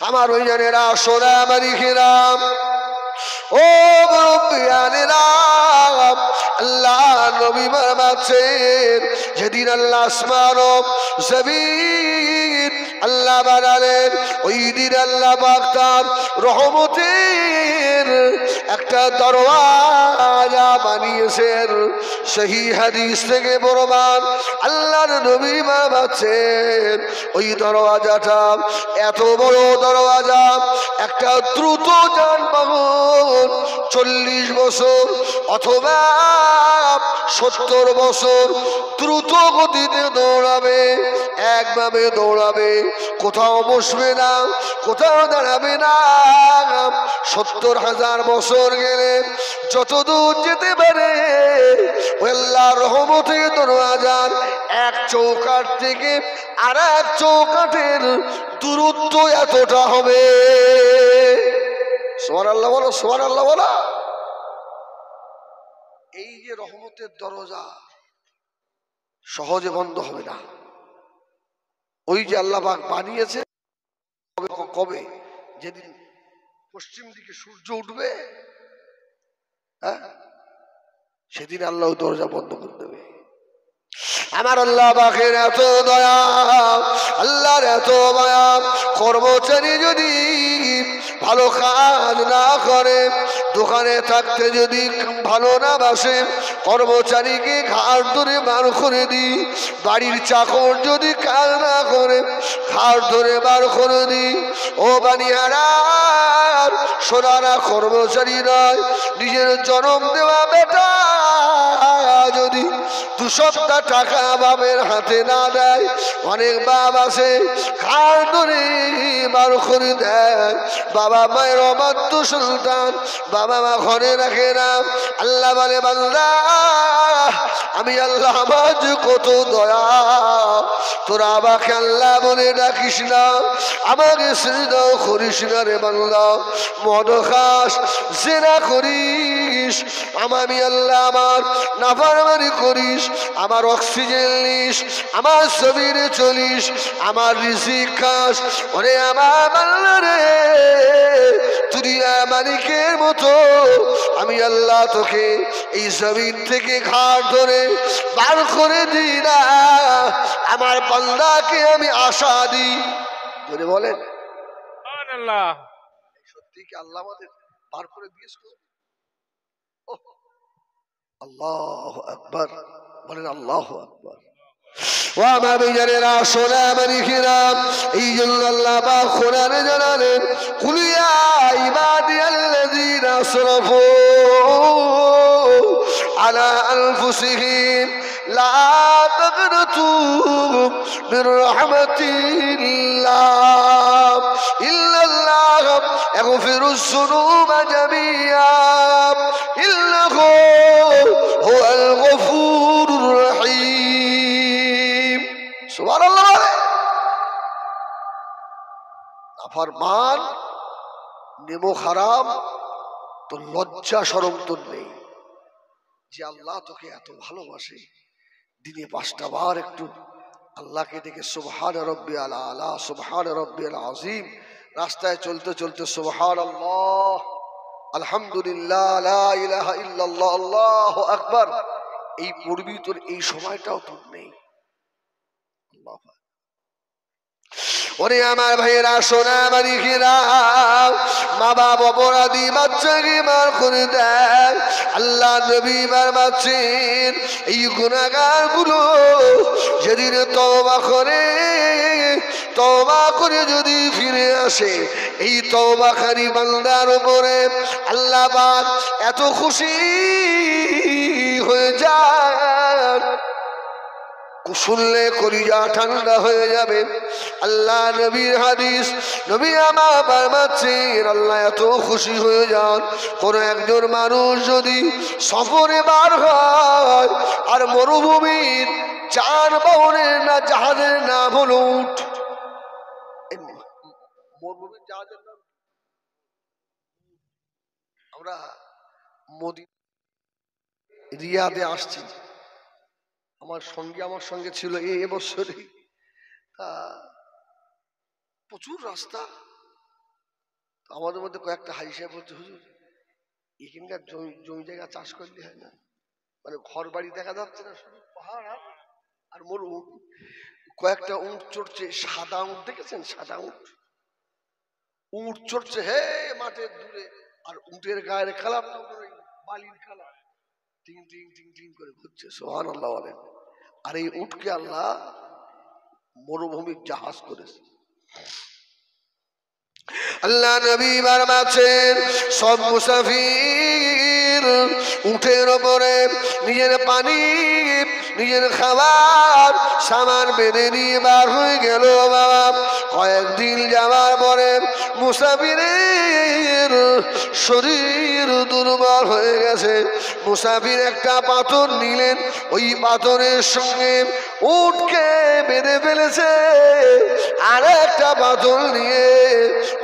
আমার ওই জানেরা সোনা মালিকেরাম ও মুরব্বিয়ানেরা আল্লাহ নবী মারমাছেন যেদিন আল্লাহ আসমান ও জমিন আল্লাহ বানালেন ওই দিন আল্লাহ পাক তার রহমতের একটা দরওয়াজা বানিয়েছেন। সহিহ হাদিস থেকে প্রমাণ আল্লাহর নবী মারমাছেন ওই দরওয়াজাটা এত বড় দরওয়াজা একটা দ্রুত যানবাহন 40 বছর অথবা 70 বছর দ্রুত গতিতে দৌড়াবে, একভাবে দৌড়াবে, কোথাও বসবে না, কোথাও দাঁড়াবে না। 70,000 বছর গেলে যত দূর যেতে পারে ওই আল্লাহর রহমতের দরওয়াজার এক চৌকাঠ থেকে আর এক চৌকাঠের দূরত্ব এতটা হবে। সুবহানাল্লাহ বলো, সুবহানাল্লাহ বলো। এই যে রহমতের দরজা সহজে বন্ধ হবে না। ওই যে আল্লাহ পাক বানিয়েছে কবে? যেদিন পশ্চিম দিকে সূর্য উঠবে, হ্যাঁ, সেদিন আল্লাহ দরজা বন্ধ করে দেবে। আমার আল্লাহ পাকের এত দয়া, আল্লাহর এত মায়া, কর্মচারী যদি ভালো কাজ না করে, দোকানে থাকতে যদি ভালো না বাসে, কর্মচারীকে ঘাড় ধরে বার করে দিই। বাড়ির চাকর যদি কাজ না করে ঘাড় ধরে বার করে দিই। ও বানিয়ারা সোনারা কর্মচারী নয়, নিজের জন্ম দেওয়া বেটা যদি 2 সপ্তাহ টাকা বাবের হাতে না দেয়, অনেক বাপ আছে ঘাড় ধরে বার করে দেয়। বাবা মায়ের অবাধ্য সন্তান, বাবা মা ঘরে রাখে না। আল্লাহ বলে বান্দা আমি আল্লাহ আমার যে কত দয়া, তোরা আমাকে আল্লাহ বলে ডাকিস না, আমাকে সিজদা করিস না রে বান্দা। মদ খাস, জেনা করিস, আমি আল্লাহ আমার নাফরমানি করিস, আমার অক্সিজেন নিস, আমার শরীরে চলিস, আমার রিজিক খাস। ওরে আমার আল্লাহ রে, দুনিয়া মালিকের মতো আমি আল্লাহ তোকে এই জমিন থেকে ঘাড় ধরে বার করে দিই না, আমার বান্দাকে আমি আশা দিই। যদি বলেন সুবহানাল্লাহ, সত্যি কি আল্লাহ আমাদের বার করে দিয়েছে? আল্লাহু আকবার, বলেন আল্লাহু আকবার। ও আমার বিজানেরা সোনা মালিকেরাম, এই জন্য আল্লাহ পাক কোরআনে জানালেন কুল ইয়া ইবাদিয়াল্লাযীনা আসরাফু আলা আনফুসিহিম লা তাকনাতু মির রাহমাতিল্লাহ ইল্লাল্লাহ ইয়াগফিরুজ যুনুবা জামিআ ইন্নাহু হুয়াল গফুরুর রহিম। সুবহানাল্লাহ। নাফরমান নেমো খারাপ তো লজ্জা শরম তো নেই যে আল্লাহ তোকে এত ভালোবাসে। দিনে 5টা বার একটু আল্লাহকে ডেকে সুবহান রাব্বিয়াল আলা, সুবহান রাব্বিয়াল আযীম। রাস্তায় চলতে চলতে সুবহানাল্লাহ, আলহামদুলিল্লাহ, লা ইলাহা ইল্লাল্লাহ, আল্লাহু আকবার, এই পড়বি। তোর এই সময়টাও তোর নেই। ওরে আমার ভাইয়েরা সোনা মালিকেরা, মা বাপ অপরাধী বাচ্চাকে মার করে দেয়। আল্লাহ নবী মারছেন এই গুনাহগার গুলো যেদিন তওবা করে যদি ফিরে আসে, এই তওবাকারী বান্দার উপরে আল্লাহ পাক এত খুশি হয়ে যায়, শুনলে কলিজা ঠান্ডা হয়ে যাবে। আল্লাহ নবীর হাদিস, নবী আমার ফরমাচ্ছেন আল্লাহ এত খুশি হয়ে যান, কোন একজন মানুষ যদি সফরে বার হয় আর মরুভূমির যানবাহনের না জাহাজের নাম হলো উট, মরুভূমির জাহাজের নাম, আমরা রিয়াদে আসছি, আমার সঙ্গে ছিল এবছরে, প্রচুর রাস্তা, আমাদের মধ্যে কয়েকটা হাজি সাহেব বলছে, হুজুর এখানকার জমি জায়গা চাষ করলে হয় না, মানে ঘর বাড়ি দেখা যাচ্ছে না, শুধু পাহাড় আর মরুভূমি। কয়েকটা উঁট চড়ছে, সাদা উঁট দেখেছেন? সাদা উঁট, উঁট চড়ছে হে মাঠের দূরে, আর উঁটের গায়ের কালার বালির কালার, টিং টিং টিং টিং করে ঘুরছে। সুবহানাল্লাহ বলেন। আর এই উটকে আল্লাহ মরুভূমির জাহাজ করেছে। আল্লাহ নবী বারমাছেন সব মুসাফির উঠের ওপরে নিজের পানি নিজের খাবার সামান বেঁধে নিয়ে বার হয়ে গেল। বাবা কয়েকদিন যাওয়ার পরে মুসাফিরের শরীর দুর্বল হয়ে গেছে। মুসাফির একটা পাথর নিলেন, ওই পাথরের সঙ্গে উটকে বেঁধে ফেলেছে। আর একটা পাথর নিয়ে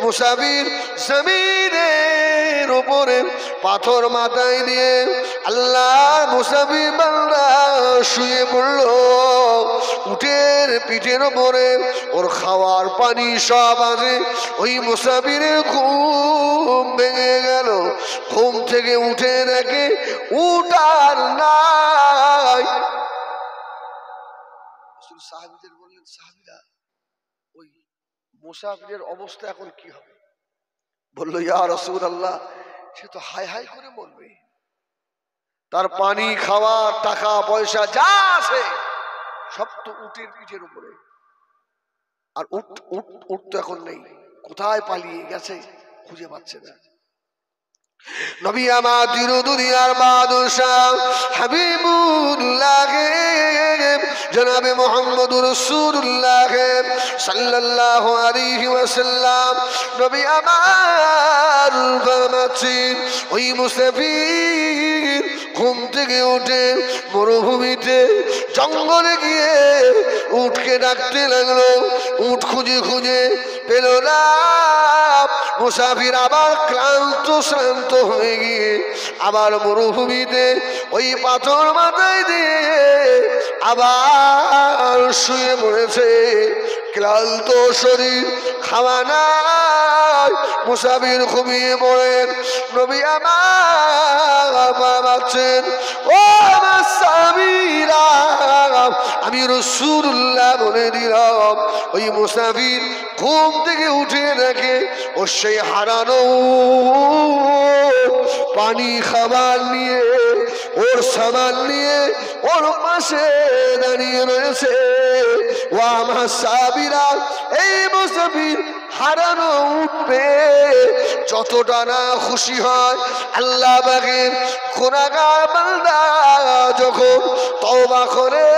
মুসাফির জমিনের উপরে পাথর মাথায় দিয়ে আল্লাহ মুসাফির বান্দা শুয়ে পড়ল উটের পিঠের উপরে। ওর খাওয়ার পানি সব আছে। ওই মুসাফিরের ঘুম ভেঙে গেল। ঘুম থেকে উঠে দেখে উট আর নাই। সাহাবীদের বললেন, সাহাবীরা ওই মুসাফিরের অবস্থা এখন কি হবে? বলল, ইয়া রাসূলুল্লাহ, সে তো হাই হাই করে মরবে। তার পানি খাওয়ার টাকা পয়সা যা আছে সব তো উটের পিঠের উপরে। আর উট উট উট তো এখন নেই, কোথায় পালিয়ে গেছে খুঁজে পাচ্ছে না। নবী আমার দিন দুনিয়ার বাদশাহ হাবিবুল্লাহ জনাবে মুহাম্মদুর রাসূলুল্লাহ সাল্লাল্লাহু আলাইহি ওয়াসাল্লাম নবী আমার ফরমাচ্ছেন, ওই মুসাফির ঘুম থেকে উঠে মরুভূমিতে জঙ্গলে গিয়ে উটকে ডাকতে লাগলো। উট খুঁজে খুঁজে পেল না। মুসাফির আবার ক্লান্ত শ্রান্ত হয়ে গিয়ে আবার মরুভূমিতে ওই পাথর মাথায় দিয়ে আবার শুয়ে পড়েছে। ক্লান্ত শরীর, খাওয়া নাই। মুসাফির ঘুমিয়ে পড়েন। নবী আমার বাবাচ্ছেন, ও আমার সাহাবীরা, আমি রাসূলুল্লাহ বলে দিলাম। ওই মুসাফির ঘুম থেকে উঠে দেখে ও সেই হারানো পানি খাবার নিয়ে ওর সামান নিয়ে ওর পাশে দাঁড়িয়ে রয়েছে। ও আমার সাহাবীরা, এই মুসাফির হারানো উঠবে যতটা না খুশি হয় আল্লাহ পাকের গুনাহগার বান্দা যখন তওবা করে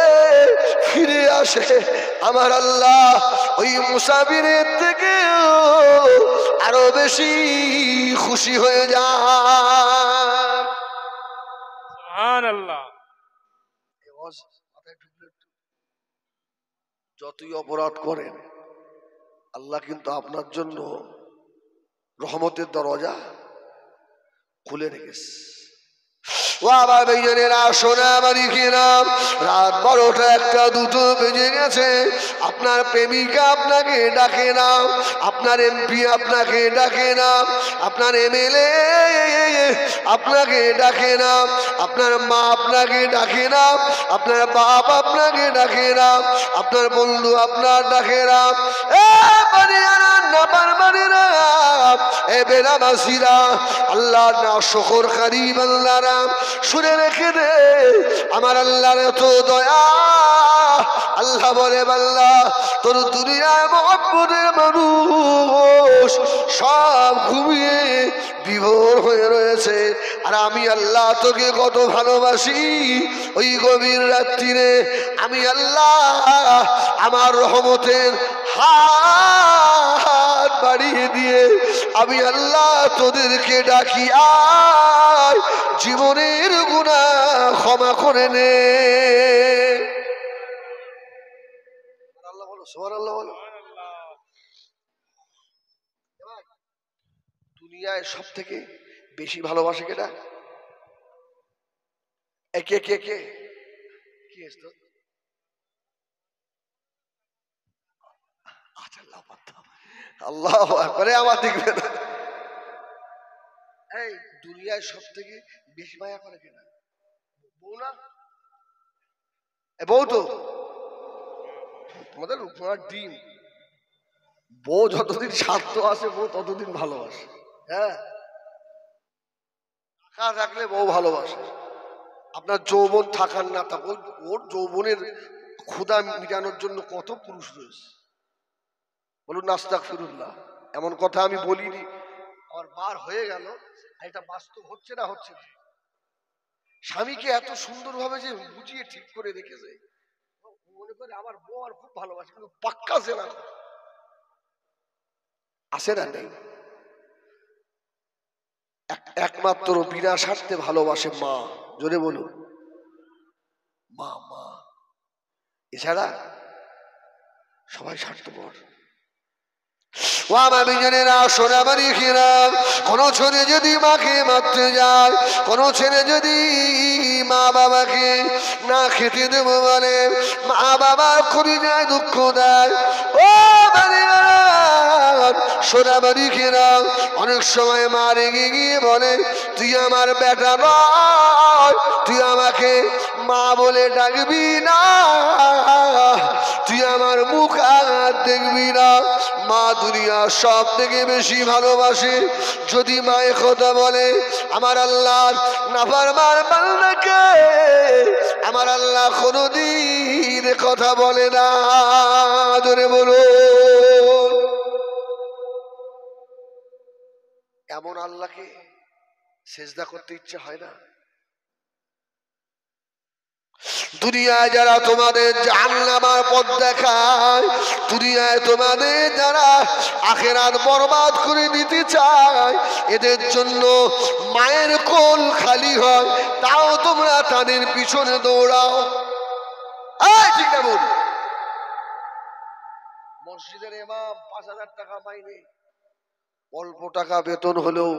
ফিরে আসে, আমার আল্লাহ ওই মুসাফিরের থেকে আরো বেশি খুশি হয়ে যায়। সুবহানাল্লাহ। যতই অপরাধ করেন আল্লাহ কিন্তু আপনার জন্য রহমতের দরজা খুলে রেখেছে। রাত 12টা 1টা 2টো বেজে গেছে, আপনার প্রেমিকা আপনাকে ডাকে না, আপনার এমপি আপনাকে ডাকে না, আপনার এমএলএ আপনাকে ডাকে না, আপনার মা আপনাকে ডাকে না, আপনার বাপ আপনাকে ডাকে না, আপনার বন্ধু আপনার ডাকে না। আল্লাহ না শুকরকারী বান্দারা শুনে রেখে দে, আমার আল্লাহর এত দয়া। আল্লাহ বলে, বান্দা তোর দুনিয়ায় মহব্বতের মানুষ সব ঘুমিয়ে বিভোর হয়ে রয়েছে, আর আমি আল্লাহ তোকে কত ভালোবাসি। ওই গভীর রাত্রিরে আমি আল্লাহ আমার রহমতের হাত বাড়িয়ে দিয়ে আমি আল্লাহ তোদেরকে ডাকি, আয় জীবনের গুনাহ ক্ষমা করে নে। আল্লাহ বলো, সুবহানাল্লাহ বলো। দুনিয়ায় সব থেকে বেশি ভালোবাসে কেটা? একে কে কে কি আল্লাহ একবারে আমার দেখবে না। এই দুনিয়ায় সব থেকে বেশি মায়া করে কেনা বউ না? বউ তো তোমাদের ঘোড়ার ডিম। বউ যতদিন স্বার্থ আছে বউ ততদিন ভালোবাসে। হ্যাঁ, টাকা থাকলে বউ ভালোবাসে। আপনার যৌবন থাকার না থাকুক, ওর যৌবনের ক্ষুধা মিটানোর জন্য কত পুরুষ রয়েছে। বলুন আস্তাগফিরুল্লাহ। এমন কথা আমি বলিনি, আমার বার হয়ে গেল। এটা বাস্তব হচ্ছে না হচ্ছে না। স্বামীকে এত সুন্দরভাবে যে বুঝিয়ে ঠিক করে রেখেছে, মনে করে আমার বউ আর খুব ভালোবাসে, কিন্তু পাক্কা জেনা আসে না নেই। একমাত্র বিনা স্বার্থে ভালোবাসে মা। জোরে বলুন মা। মা এছাড়া সবাই স্বার্থপর। কোন ছেলে যদি মাকে মারতে যায়, কোন ছেলে যদি মা বাবাকে না খেতে দেবো বলে, মা বাবার কলিজায় দুঃখ দেয়। ও সোনাবাড়ি খেরা অনেক সময় মা রেগে গিয়ে বলে, তুই আমার বেটা নয়, তুই আমাকে মা বলে ডাকবি না, তুই আমার মুখ আর দেখবি না। মা দুনিয়া সব থেকে বেশি ভালোবাসে। যদি মায়ের কথা বলে, আমার আল্লাহ নাফরমান বান্দাকে আমার আল্লাহ কোনদিন কথা বলে না। জোরে বলুন। এমন আল্লাহকে সেজদা করতে ইচ্ছে হয় না? দুনিয়ায় যারা তোমাদের জাহান্নামের পথ দেখায়, দুনিয়ায় তোমাদের যারা আখিরাত বরবাদ করে দিতে চায়, এদের জন্য মায়ের কোল খালি হয়, তাও তোমরা তাদের পিছনে দৌড়াও। ঠিক না বল? মসজিদের ইমাম ৫,০০০ টাকা মাইনে, অল্প টাকা বেতন হলেও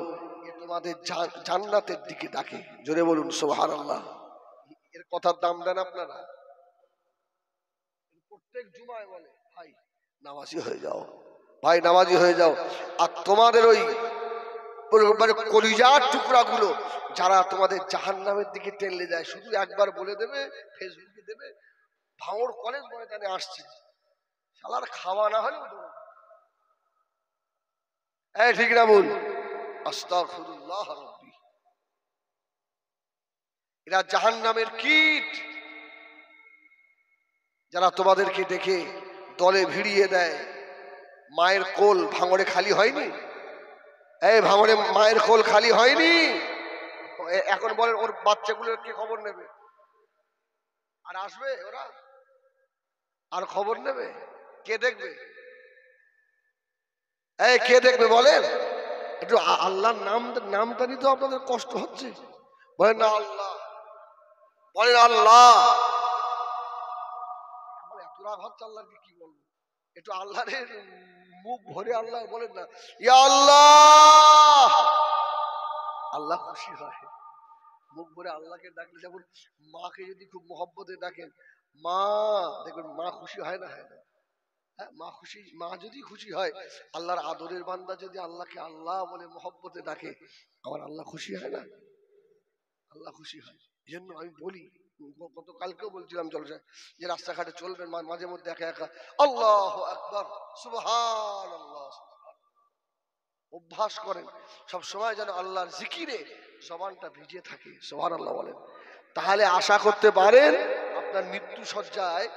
তোমাদের জান্নাতের দিকে ডাকে। জোরে বলুন সুবহানাল্লাহ। এর কথার দাম দেন আপনারা? প্রত্যেক জুমায় বলে, ভাই নামাজি হয়ে যাও, ভাই নামাজি হয়ে যাও। আর তোমাদের ওই মানে কলিজার টুকরা গুলো যারা তোমাদের জাহান্নামের দিকে টেনে যায়, শুধু একবার বলে দেবে, ফেসবুকে দেবে, ভাঙড় কলেজ ময়দানে আসছে, শালার খাওয়া না হলেও ঠিক না বল? আস্তাগফিরুল্লাহ রাব্বি। এরা জাহান্নামের কীট, যারা তোমাদেরকে দেখে দলে ভিড়িয়ে দেয়। মায়ের কোল ভাঙড়ে খালি হয়নি? এই ভাঙড়ে মায়ের কোল খালি হয়নি? এখন বলেন ওর বাচ্চাগুলোর কে খবর নেবে? আর আসবে ওরা? আর খবর নেবে? কে দেখবে? এই কে দেখবে বলেন? একটু আল্লাহর নামটা নিতে আপনাদের কষ্ট হচ্ছে? বলেন না আল্লাহ, বলেন আল্লাহ। আমার এত রাগ হচ্ছে, আল্লাহকে কি বলবো? একটু আল্লাহর মুখ ভরে আল্লাহ বলেন না, ইয়া আল্লাহ। আল্লাহ খুশি হয়। মুখ ভরে আল্লাহকে ডাকলে, যেমন মাকে যদি খুব মহব্বতে ডাকেন, মা, দেখবেন মা খুশি হয় না? হয় না? হ্যাঁ, মা খুশি। মা যদি খুশি হয়, আল্লাহর আদরের বান্দা যদি আল্লাহকে আল্লাহ বলে মহব্বতে ডাকে, আমার আল্লাহ খুশি হয় না? আল্লাহ খুশি হয়। এই জন্য আমি বলি, গতকালকেও বলছিলাম জলসায়, যে রাস্তাঘাটে চলবেন মাঝে মধ্যে একা একা আল্লাহু আকবার, সুবহানাল্লাহ অভ্যাস করেন। সব সময় যেন আল্লাহর জিকিরে জবানটা ভিজে থাকে। সুবহানাল্লাহ বলেন। তাহলে আশা করতে পারেন আপনার মৃত্যু সজ্জায়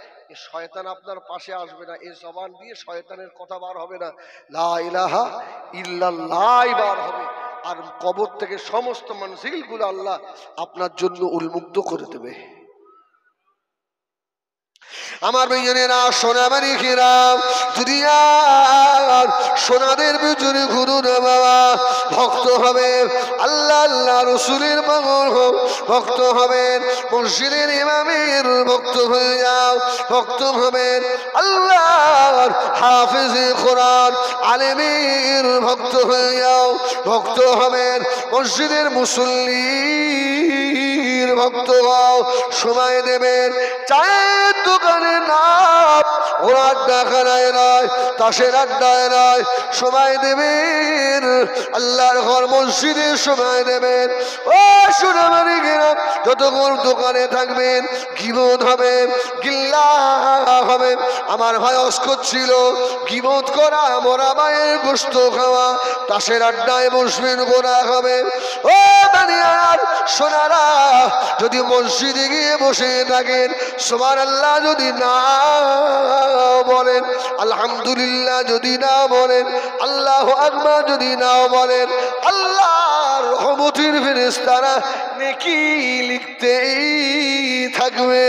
শয়তান আপনার পাশে আসবে না। এই জবান দিয়ে শয়তানের কথা বার হবে না, লা ইলাহা ইল্লাল্লাহ বার হবে। আর কবর থেকে সমস্ত মনজিলগুলো আল্লাহ আপনার জন্য উন্মুক্ত করে দেবে। আমার ভাইয়েরা, সোনাবাড়ি খেরাম, দুনিয়ার সোনাদের ভিতরে ঘুরুন বাবা। ভক্ত হবে আল্লাহ আল্লাহ রসুলের পাগল হোক, ভক্ত হবেন মসজিদের ইমামের ভক্ত হয়ে যাও, ভক্ত হবেন আল্লাহর হাফেজে কোরআন আলেমের ভক্ত হয়ে যাও, ভক্ত হবেন মসজিদের মুসল্লির ভক্ত হও। সময় দেবেন, চায় দোকানে নাম, ওর আড্ডাখানায় নয়, তাসের আড্ডায় নয়, সময় দেবেন আল্লাহর ঘর মসজিদে সময় দেবেন। ও সোনামারি গেরা, যতক্ষণ দোকানে থাকবেন গীবত হবে, গিল্লা হবে। আমার ভাই অস্কর ছিল গীবত করা, মরা মায়ের গোশত খাওয়া, তাসের আড্ডায় বসবেন গোনা হবে। ও বানিয়ার সোনারা, যদি মসজিদে গিয়ে বসে থাকেন সুবহানাল্লাহ যদি না বলেন, আলহামদুলিল্লাহ যদি না বলেন, আল্লাহু আকবার যদি না বলেন, আল্লাহর রহমতের ফেরেশতারা নেকি লিখতেই থাকবে।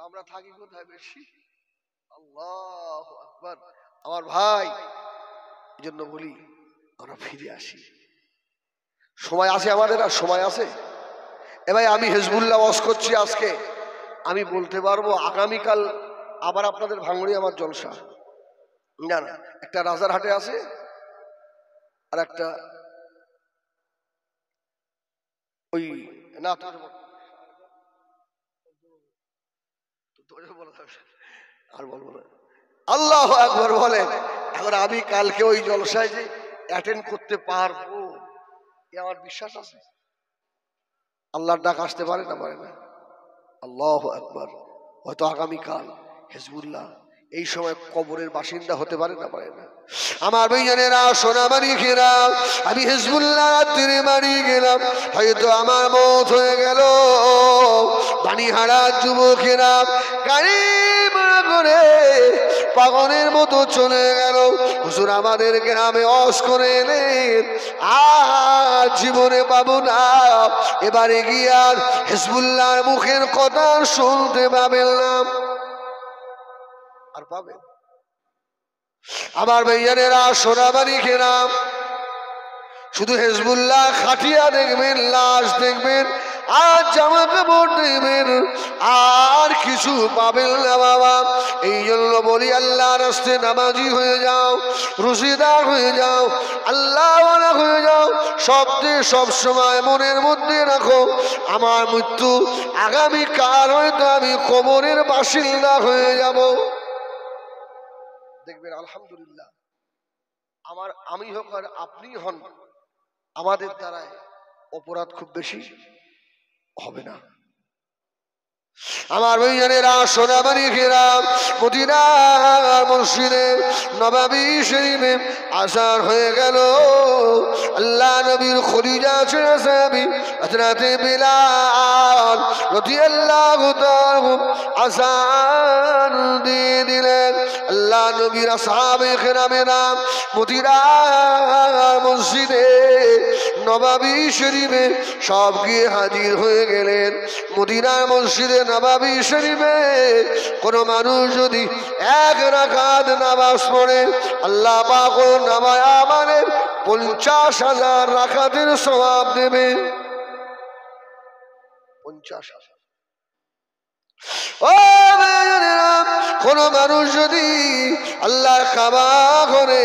আমরা থাকি কোথায় বেশি? আল্লাহু আকবার। আমার ভাই, এই জন্য বলি আমরা ফিরে আসি। সময় আছে আমাদের, আর সময় আছে। এ ভাই, আমি হিজবুল্লাহ ওয়াজ করছি আজকে, আমি বলতে পারবো আগামীকাল আবার আপনাদের ভাঙড়ি আমার জলসা। না না, একটা রাজারহাটে আছে, আর একটা ওই না আর বলবো না। আল্লাহু আকবার বলেন। এখন আমি কালকে ওই জলসায় যে অ্যাটেন্ড করতে পারবো, এ আমার বিশ্বাস আছে। আল্লাহর ডাক আসতে পারে না, পারে না? আল্লাহু আকবার। হয়তো আগামীকাল হিজবুল্লাহ এই সময় কবরের বাসিন্দা হতে পারে না, পারে না? আমার ভাইজানেরা, সোনামারি ঘেরা, আমি হিজবুল্লাহ রাত্রে মারি গেলাম, হয়তো আমার মত হয়ে গেল। বাণীহারা যুবকেরা গাড়ি ভাড়া করে পাগলের মতো চলে গেল। হুজুর আমাদের গ্রামে ওয়াজ করে এলেন, আর জীবনে পাবো না। এবারে গিয়ে আর হিজবুল্লাহর মুখের কথা শুনতে পাবেন না, আর পাবেন? আমার ভাইয়ানেরা, সোনাবাড়ি ঘেরাম, শুধু হিজবুল্লাহ খাটিয়া দেখবেন, লাশ দেখবেন, আর জামা কাপড় দেখবেন, আর কিছু পাবেন না বাবা। এই জন্য বলি আল্লাহর রাস্তায় নামাজি হয়ে যাও, রুজিদার হয়ে যাও, আল্লাহওয়ালা হয়ে যাও। সব সময় মনের মধ্যে রাখো, আমার মৃত্যু আগামীকাল হয়তো আমি কবরের বাসিন্দা হয়ে যাব। দেখবেন আলহামদুলিল্লাহ, আমি হোক আর আপনি হন, আমাদের দ্বারায় অপরাধ খুব বেশি হবে না। আমার ভাইজানেরা, সোনাবাড়ি ঘেরা মদিনা মসজিদে নববী শরীফে আসার হয়ে গেল। আল্লাহ নবীর খলিজা ছেড়ে সাহাবী হযরতে বিলাল রাদিয়াল্লাহু তাআলা আযান দিয়ে দিলেন। আল্লাহ নবীর আসহাবে কেরামেরা মদিনা মসজিদে নববী শরীফে সব গিয়ে হাজির হয়ে গেলেন। মদিনার মসজিদে নববী শরীফে কোন মানুষ যদি এক রাকাত নামাজ পড়ে, আল্লাহ পাক ওর নামায় আমাদের 50,000 রাকাতের সওয়াব দেবে। 50,000। ও ভাইয়েরা, কোন মানুষ যদি আল্লাহর কাবা করে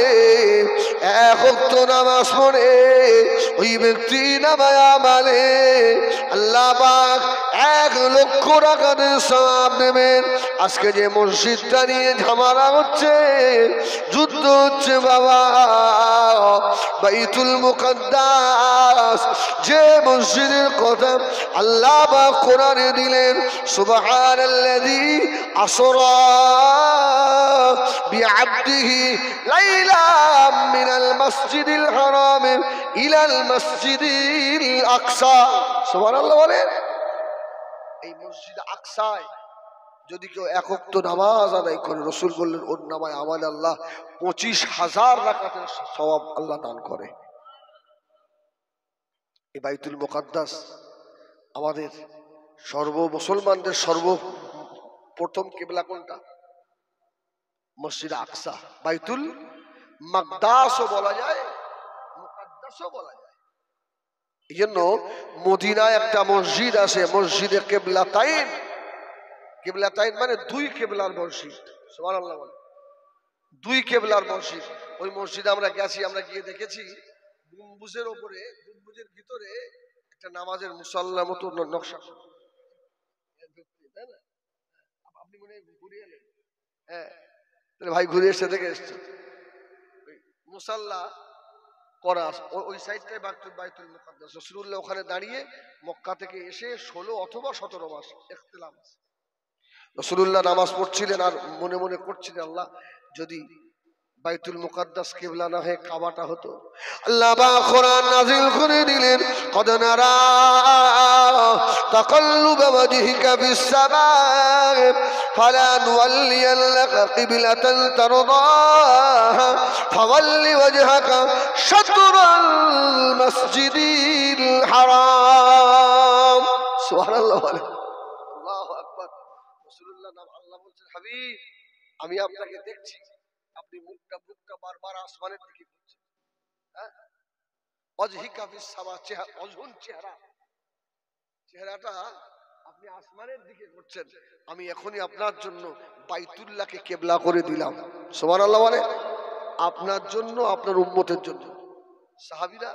এক ওয়াক্ত নামাজ পড়ে, ওই ব্যক্তি নামায় আমালে আল্লাহ পাক 1,00,000 রাকাতের সওয়াব দেবেন। আজকে যে মসজিদটা নিয়ে ঝামেলা হচ্ছে, যুদ্ধ হচ্ছে বাবা, বাইতুল মুকাদ্দাস, যে মসজিদের কথা আল্লাহ পাক কোরআনে দিলেন, সুবহানাল্লাযী আসরা বিআবদিহি লাইলাম মিনাল মাসজিদিল হারাম ইলাল মাসজিদিল আকসা। সুবহানাল্লাহ বলেন। এই মসজিদ আকসায় যদি কেউ এক ওয়াক্ত নামাজ আদায় করে, রাসূল বললেন ওর নামায় আমাল আল্লাহ 25,000 রাকাতের সওয়াব আল্লাহ দান করে। এই বাইতুল মুকাদ্দাস আমাদের মুসলমানদের সর্বপ্রথম কিবলা কোনটা? মসজিদ আকসা। বাইতুল মাকদাসও বলা যায়, মুকাদ্দাসও বলা যায়। এই জন্য মদিনায় একটা মসজিদ আছে, মসজিদে কিবলাতাইন। কিবলাতাইন মানে দুই কিবলার মসজিদ। সুবহানাল্লাহ বলে, দুই কিবলার মসজিদ। ওই মসজিদে আমরা গেছি, আমরা গিয়ে দেখেছি গম্বুজের উপরে, গম্বুজের ভিতরে একটা নামাজের মুসাল্লার মতো নকশা, আপনি মনে ঘুরে এলেন, হ্যাঁ তাহলে ভাই ঘুরে এসে থেকে এসছে মুসাল্লা করা, ওই সাইডটাই বাইতুল মুকাদ্দাস। রাসূলুল্লাহ ওখানে দাঁড়িয়ে মক্কা থেকে এসে 16 অথবা 17 মাস ইখতিলাফ আছে, রাসূলুল্লাহ নামাজ পড়ছিলেন আর মনে মনে করছিলেন আল্লাহ যদি বাইতুল মুকাদ্দাস কিবলা না হয়ে কাবাটা হতো। আল্লাহ পাক কোরআন নাযিল করে দিলেন, কদ নারা তাকাল্লুব ওয়াজহিকা ফিস সামা ফালা নুওয়াল্লিয়ান্নাকা কিবলাতান তারদাহা ফাওয়াল্লি ওয়াজহাকা শাতরাল মাসজিদিল হারাম। সুবহানাল্লাহ, আল্লাহু আকবার। রাসূলুল্লাহ আল্লাহ বলছেন, হাবিব আমি আপনাকে দেখছি, আপনি মুখটা বারবার আসমানের দিকে করছেন, হ্যাঁ ওয়াজহিকা ফিস সামা, চেহারাটা আপনি আসমানের দিকে করছেন, আমি এখনই আপনার জন্য বাইতুল্লাহকে কিবলা করে দিলাম। সুবহানাল্লাহ বলে, আপনার জন্য, আপনার উম্মতের জন্য। সাহাবীরা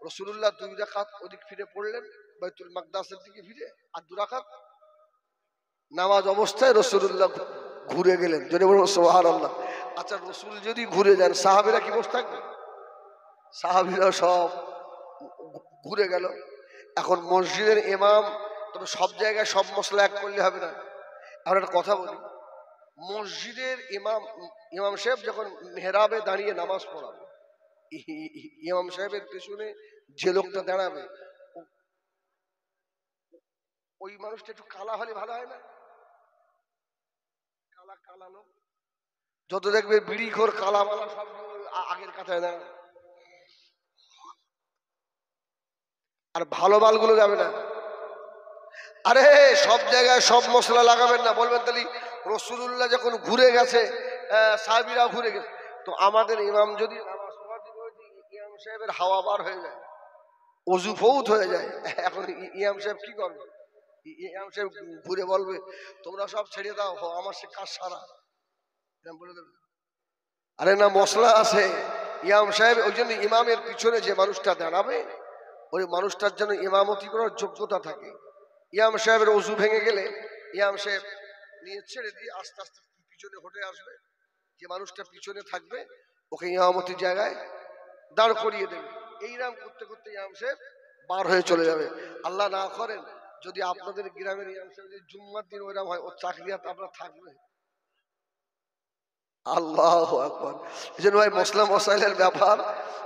রাসূলুল্লাহ 2 রাকাত ওদিক ফিরে পড়লেন বাইতুল মাকদাসের দিকে ফিরে, আর 2 রাকাত নামাজ অবস্থায় রাসূলুল্লাহ ঘুরে গেলেন। যদি বলুন সুবহানাল্লাহ। আচ্ছা রাসূল যদি ঘুরে যান সাহাবীরা কি বসে থাকবে? সাহাবীরা সব ঘুরে গেল। এখন মসজিদের ইমাম, তবে সব জায়গায় সব মশলা এক করলে হবে না। এখন একটা কথা বলি, মসজিদের ইমাম সাহেব যখন মেহরাবে দাঁড়িয়ে নামাজ পড়াবে, ইমাম সাহেবের পেছনে যে লোকটা দাঁড়াবে ওই মানুষটা একটু কালা হলে ভালো হয় না? কালা কালা লোক যত দেখবে বিড়ি খোর কালা মালা সব আগের কাতায় দাঁড়াবে, আর ভালো মালগুলো যাবে না। আরে সব জায়গায় সব মশলা লাগাবেন না, বলবেন তাহলে রাসূলুল্লাহ যখন ঘুরে গেছে সাহাবীরা ঘুরে গেছে, তো আমাদের ইমাম যদি নামাজ পড়াতে ইমাম সাহেবের হাওয়া বার হয়ে যায়, ওযু ফৌত হয়ে যায়, এখন ইমাম সাহেব কি করবে? ইমাম সাহেব ঘুরে বলবে তোমরা সব ছেড়ে দাও, আমার সে কাজ সারা, বলে দেবে। আরে না, মশলা আছে। ইমাম সাহেব ওই জন্য ইমামের পিছনে যে মানুষটা দাঁড়াবে ওই মানুষটার জন্য ইমামতি করার যোগ্যতা থাকে। ইমাম সাহেবের ওযু ভেঙে গেলে ইমাম সাহেব নিয়ে ছেড়ে দিয়ে আস্তে আস্তে পিছনে হটে আসবে, যে মানুষটা পিছনে থাকবে ওকে ইমামতির জায়গায় দাঁড় করিয়ে দেবে। এইরকম করতে করতে ইমাম সাহেব বার হয়ে চলে যাবে। আল্লাহ না করেন যদি আপনাদের গ্রামের ইমাম সাহেব যদি জুম্মার দিন ওইরকম হয়, ওর চাকরিয়াত আপনার থাকবে? আল্লাহু আকবার। এই জন্য ভাই মসলা মসাইলের ব্যাপার,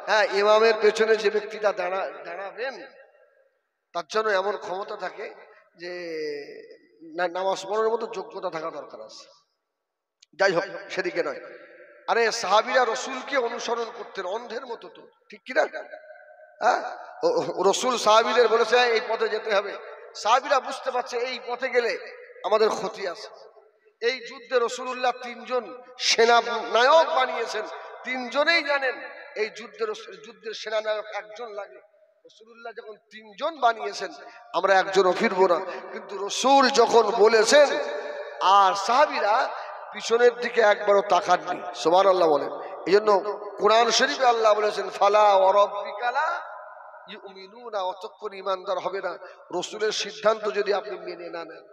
হ্যাঁ ইমামের পেছনে যে ব্যক্তিটা দাঁড়াবেন তার জন্য এমন ক্ষমতা থাকে যে নামাজ পড়ার মতো যোগ্যতা থাকা দরকার আছে। যাই হোক সেদিকে নয়। আরে সাহাবীরা রাসূলকে অনুসরণ করতেন অন্ধের মতো, তো ঠিক কিনা? হ্যাঁ রাসূল সাহাবীদের বলেছে এই পথে যেতে হবে, সাহাবীরা বুঝতে পারছে এই পথে গেলে আমাদের ক্ষতি আছে। এই যুদ্ধে রাসূলুল্লাহ 3 জন সেনা নায়ক বানিয়েছেন, 3 জনেই জানেন এই যুদ্ধের সেনানায়ক একজন লাগে। রাসূলুল্লাহ যখন 3 জন বানিয়েছেন আমরা একজনও ফিরবো না, কিন্তু রাসূল যখন বলেছেন আর সাহাবীরা পিছনের দিকে একবারও তাকাননি। সুবহানাল্লাহ বলেন। এইজন্য কোরআন শরীফে আল্লাহ বলেছেন ফালা ওয়া রাব্বিকা লা ইউমিনুনা, অতঃপর ঈমানদার হবে না রাসূলের সিদ্ধান্ত যদি আপনি মেনে না নেন।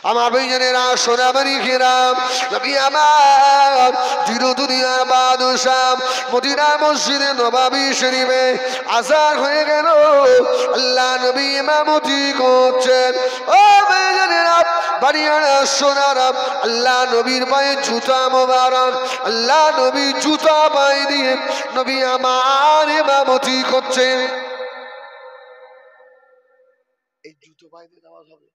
আমার ভাইজানেরা, সোনাবাড়ি ঘেরাম নবী আমার চির দুনিয়ার বাদশাহ মদিনা মসজিদে নববী শরীফে আযান হয়ে গেল, আল্লাহ নবী ইমামতি করছেন। ও ভাইজানেরা, বাড়িয়ারা, সোনারা, আল্লাহ নবীর পায়ে জুতা মোবারক, আল্লাহ নবী জুতা পায়ে দিয়ে নবী আমার ইমামতি করছেন। এই জুতো পায়ে দিয়ে নামাজ হবে?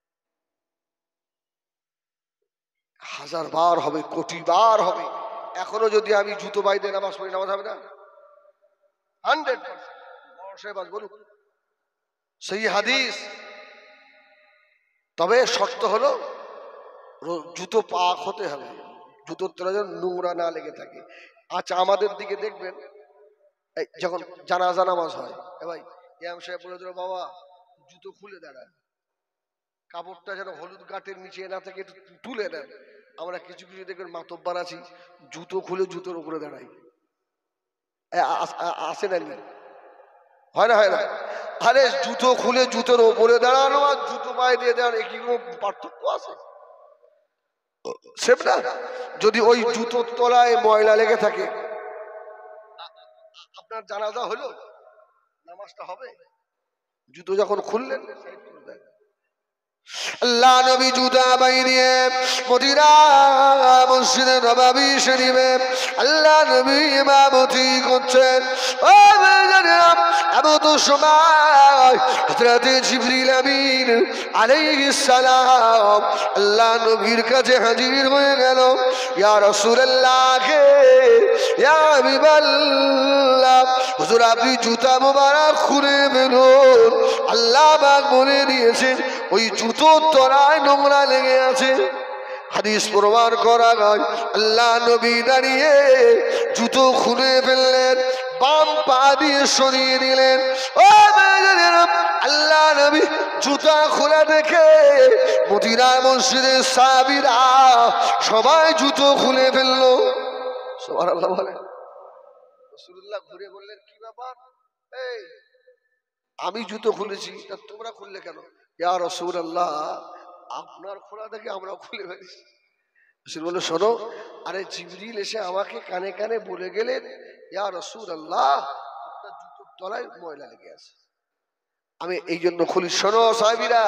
1000 বার হবে, কোটি বার হবে। এখনো যদি আমি জুতো পায়ে দিয়ে নামাজ পড়ি, নামাজ হবে না? 100% বলুন সেই হাদিস। তবে শর্ত হলো জুতো পাক হতে হবে, জুতোর তলায় যেন নোংরা না লেগে থাকে। আচ্ছা আমাদের দিকে দেখবেন যখন জানাজা নামাজ হয়, ভাই ইমাম সাহেব বলে দিল বাবা জুতো খুলে দাঁড়ায়, কাপড়টা যেন হলুদ গাঁটের নিচে না থেকে একটু তুলে নেন। আমরা কিছু কিছু দেখবেন মাতব্বার আছি জুতো খুলে জুতোর উপরে দাঁড়াই, আসে না? হয় না হয় না? আরে জুতো খুলে জুতোর ওপরে দাঁড়ানো আর জুতো পায়ে দিয়ে দাঁড়ানো কি কোনো পার্থক্য আছে? সেম না? যদি ওই জুতোর তলায় ময়লা লেগে থাকে, আপনার জানাজা হলো, নামাজটা হবে? জুতো যখন খুললেন সাইড করে দেন। আল্লাহ নবী জুতা বাইরে মদিনা মসজিদে নববী শরীফে আল্লাহ নবী ইমামতি করছেন। ও ভাইজানেরা, এমন সময় হযরত জিবরিল আমিন আলাইহিস সালাম আল্লাহ নবীর কাছে হাজির হয়ে গেল। ইয়া রাসূলুল্লাহ, ইয়া হাবিবাল্লাহ, হুজুর আপনি জুতা মোবারক খুলে ফেলুন। আল্লাহ পাক বলে দিয়েছেন ওই জুতোর তলায় নোংরা লেগে আছে। হাদিস প্রমাণ করা হয়, আল্লাহ নবী দাঁড়িয়ে জুতো খুলে ফেললেন, বাম পা দিয়ে সরিয়ে দিলেন। ও ভাইজানেরা, আল্লাহ নবী জুতা খোলা দেখে মদিনার মসজিদের সাহাবীরা সবাই জুতো খুলে ফেললো। সুবহানাল্লাহ বলে। রাসূলুল্লাহ ঘুরে বললেন, কি ব্যাপার, এই আমি জুতো খুলেছি, তা তোমরা খুললে কেন? ইয়া রাসূলুল্লাহ, আপনার খোলা দেখে আমরা খুলে ফেলেছি। রাসূল বলল, শোনো, আরে জিবরিল এসে আমাকে কানে কানে বলে গেলেন, ইয়া রাসূলুল্লাহ, আপনার জুতোর তলায় ময়লা লেগে আছে, আমি এই জন্য খুলি। শোনো সাহাবীরা,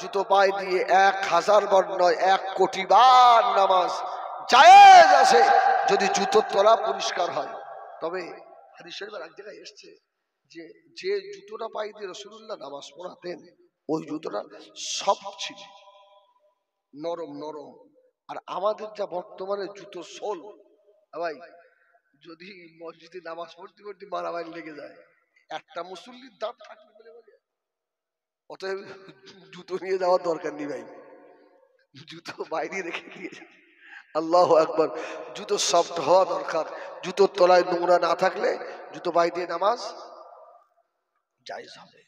জুতো পায়ে দিয়ে 1000 বার নয় 1 কোটি বার নামাজ জায়েজ আছে যদি জুতোর তলা পরিষ্কার হয়। তবে হাদিস শরীফের এক জায়গায় এসেছে যে যে জুতোটা পায়ে দিয়ে রাসূলুল্লাহ নামাজ পড়াতেন ওই জুতোটা সফট ছিল, নরম নরম। আর আমাদের যা বর্তমানে জুতো সোল, ভাই যদি মসজিদে নামাজ পড়তে পড়তে মারামারি লেগে যায়, একটা মুসল্লির দাঁত থাকবে বলে বলে, অতএব জুতো নিয়ে যাওয়ার দরকার নেই ভাই, জুতো বাইরে রেখে দিয়ে। আল্লাহু আকবার। জুতো সফট হওয়া দরকার, জুতোর তলায় নোংরা না থাকলে জুতো পায়ে দিয়ে নামাজ জায়েজ হবে।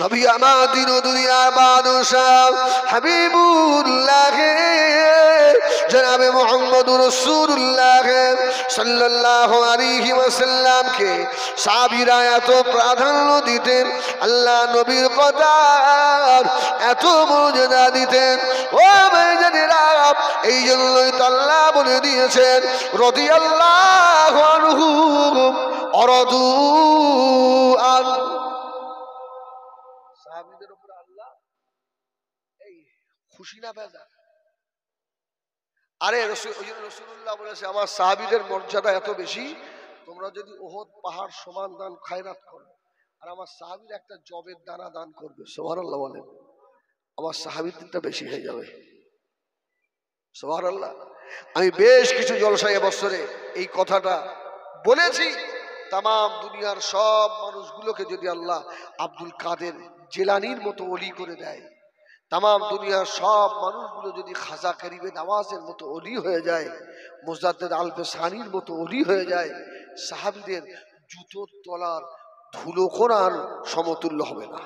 নবী আমার দিন ও দুনিয়ার বাদশাহ হাবিবুল্লাহ জনাবে মুহাম্মদুর রাসূলুল্লাহ সাল্লাল্লাহু আলাইহি ওয়াসাল্লামকে সাহাবীরা এত প্রাধান্য দিতেন, আল্লাহ নবীর কথার এত মর্যাদা দিতেন। ও ভাইজানেরা, এই জন্যই তো আল্লাহ বলে দিয়েছেন, রাদিয়াল্লাহু আনহু অরাদু আন। সাহাবীদের উপর আল্লাহ এই খুশি না বেজা? আরে রাসূলুল্লাহ বলেছে, আমার সাহাবীদের মর্যাদা এত বেশি, তোমরা যদি উহুদ পাহাড় সমান দান খায়রাত করো আর আমার সাহাবীর একটা জবের দানা দান করবে, সুবহানাল্লাহ বলেন, আমার সাহাবীদেরটা বেশি হয়ে যাবে। সুবহানাল্লাহ। আমি বেশ কিছু জলসায় বছরে এই কথাটা বলেছি। তাম দুনিয়ার সব মানুষগুলোকে যদি আল্লাহ আব্দুল কাদের জিলানীর মতো ওলি করে দেয়, তাম দুনিয়ার সব মানুষগুলো যদি খাজা করিবে নওয়াজের মতো ওলি হয়ে যায়, মুজাদ্দেদ আলবে সানির মতো ওলি হয়ে যায়, সাহাবীদের জুতোর তলার ধুলো কোনার সমতুল্য হবে না।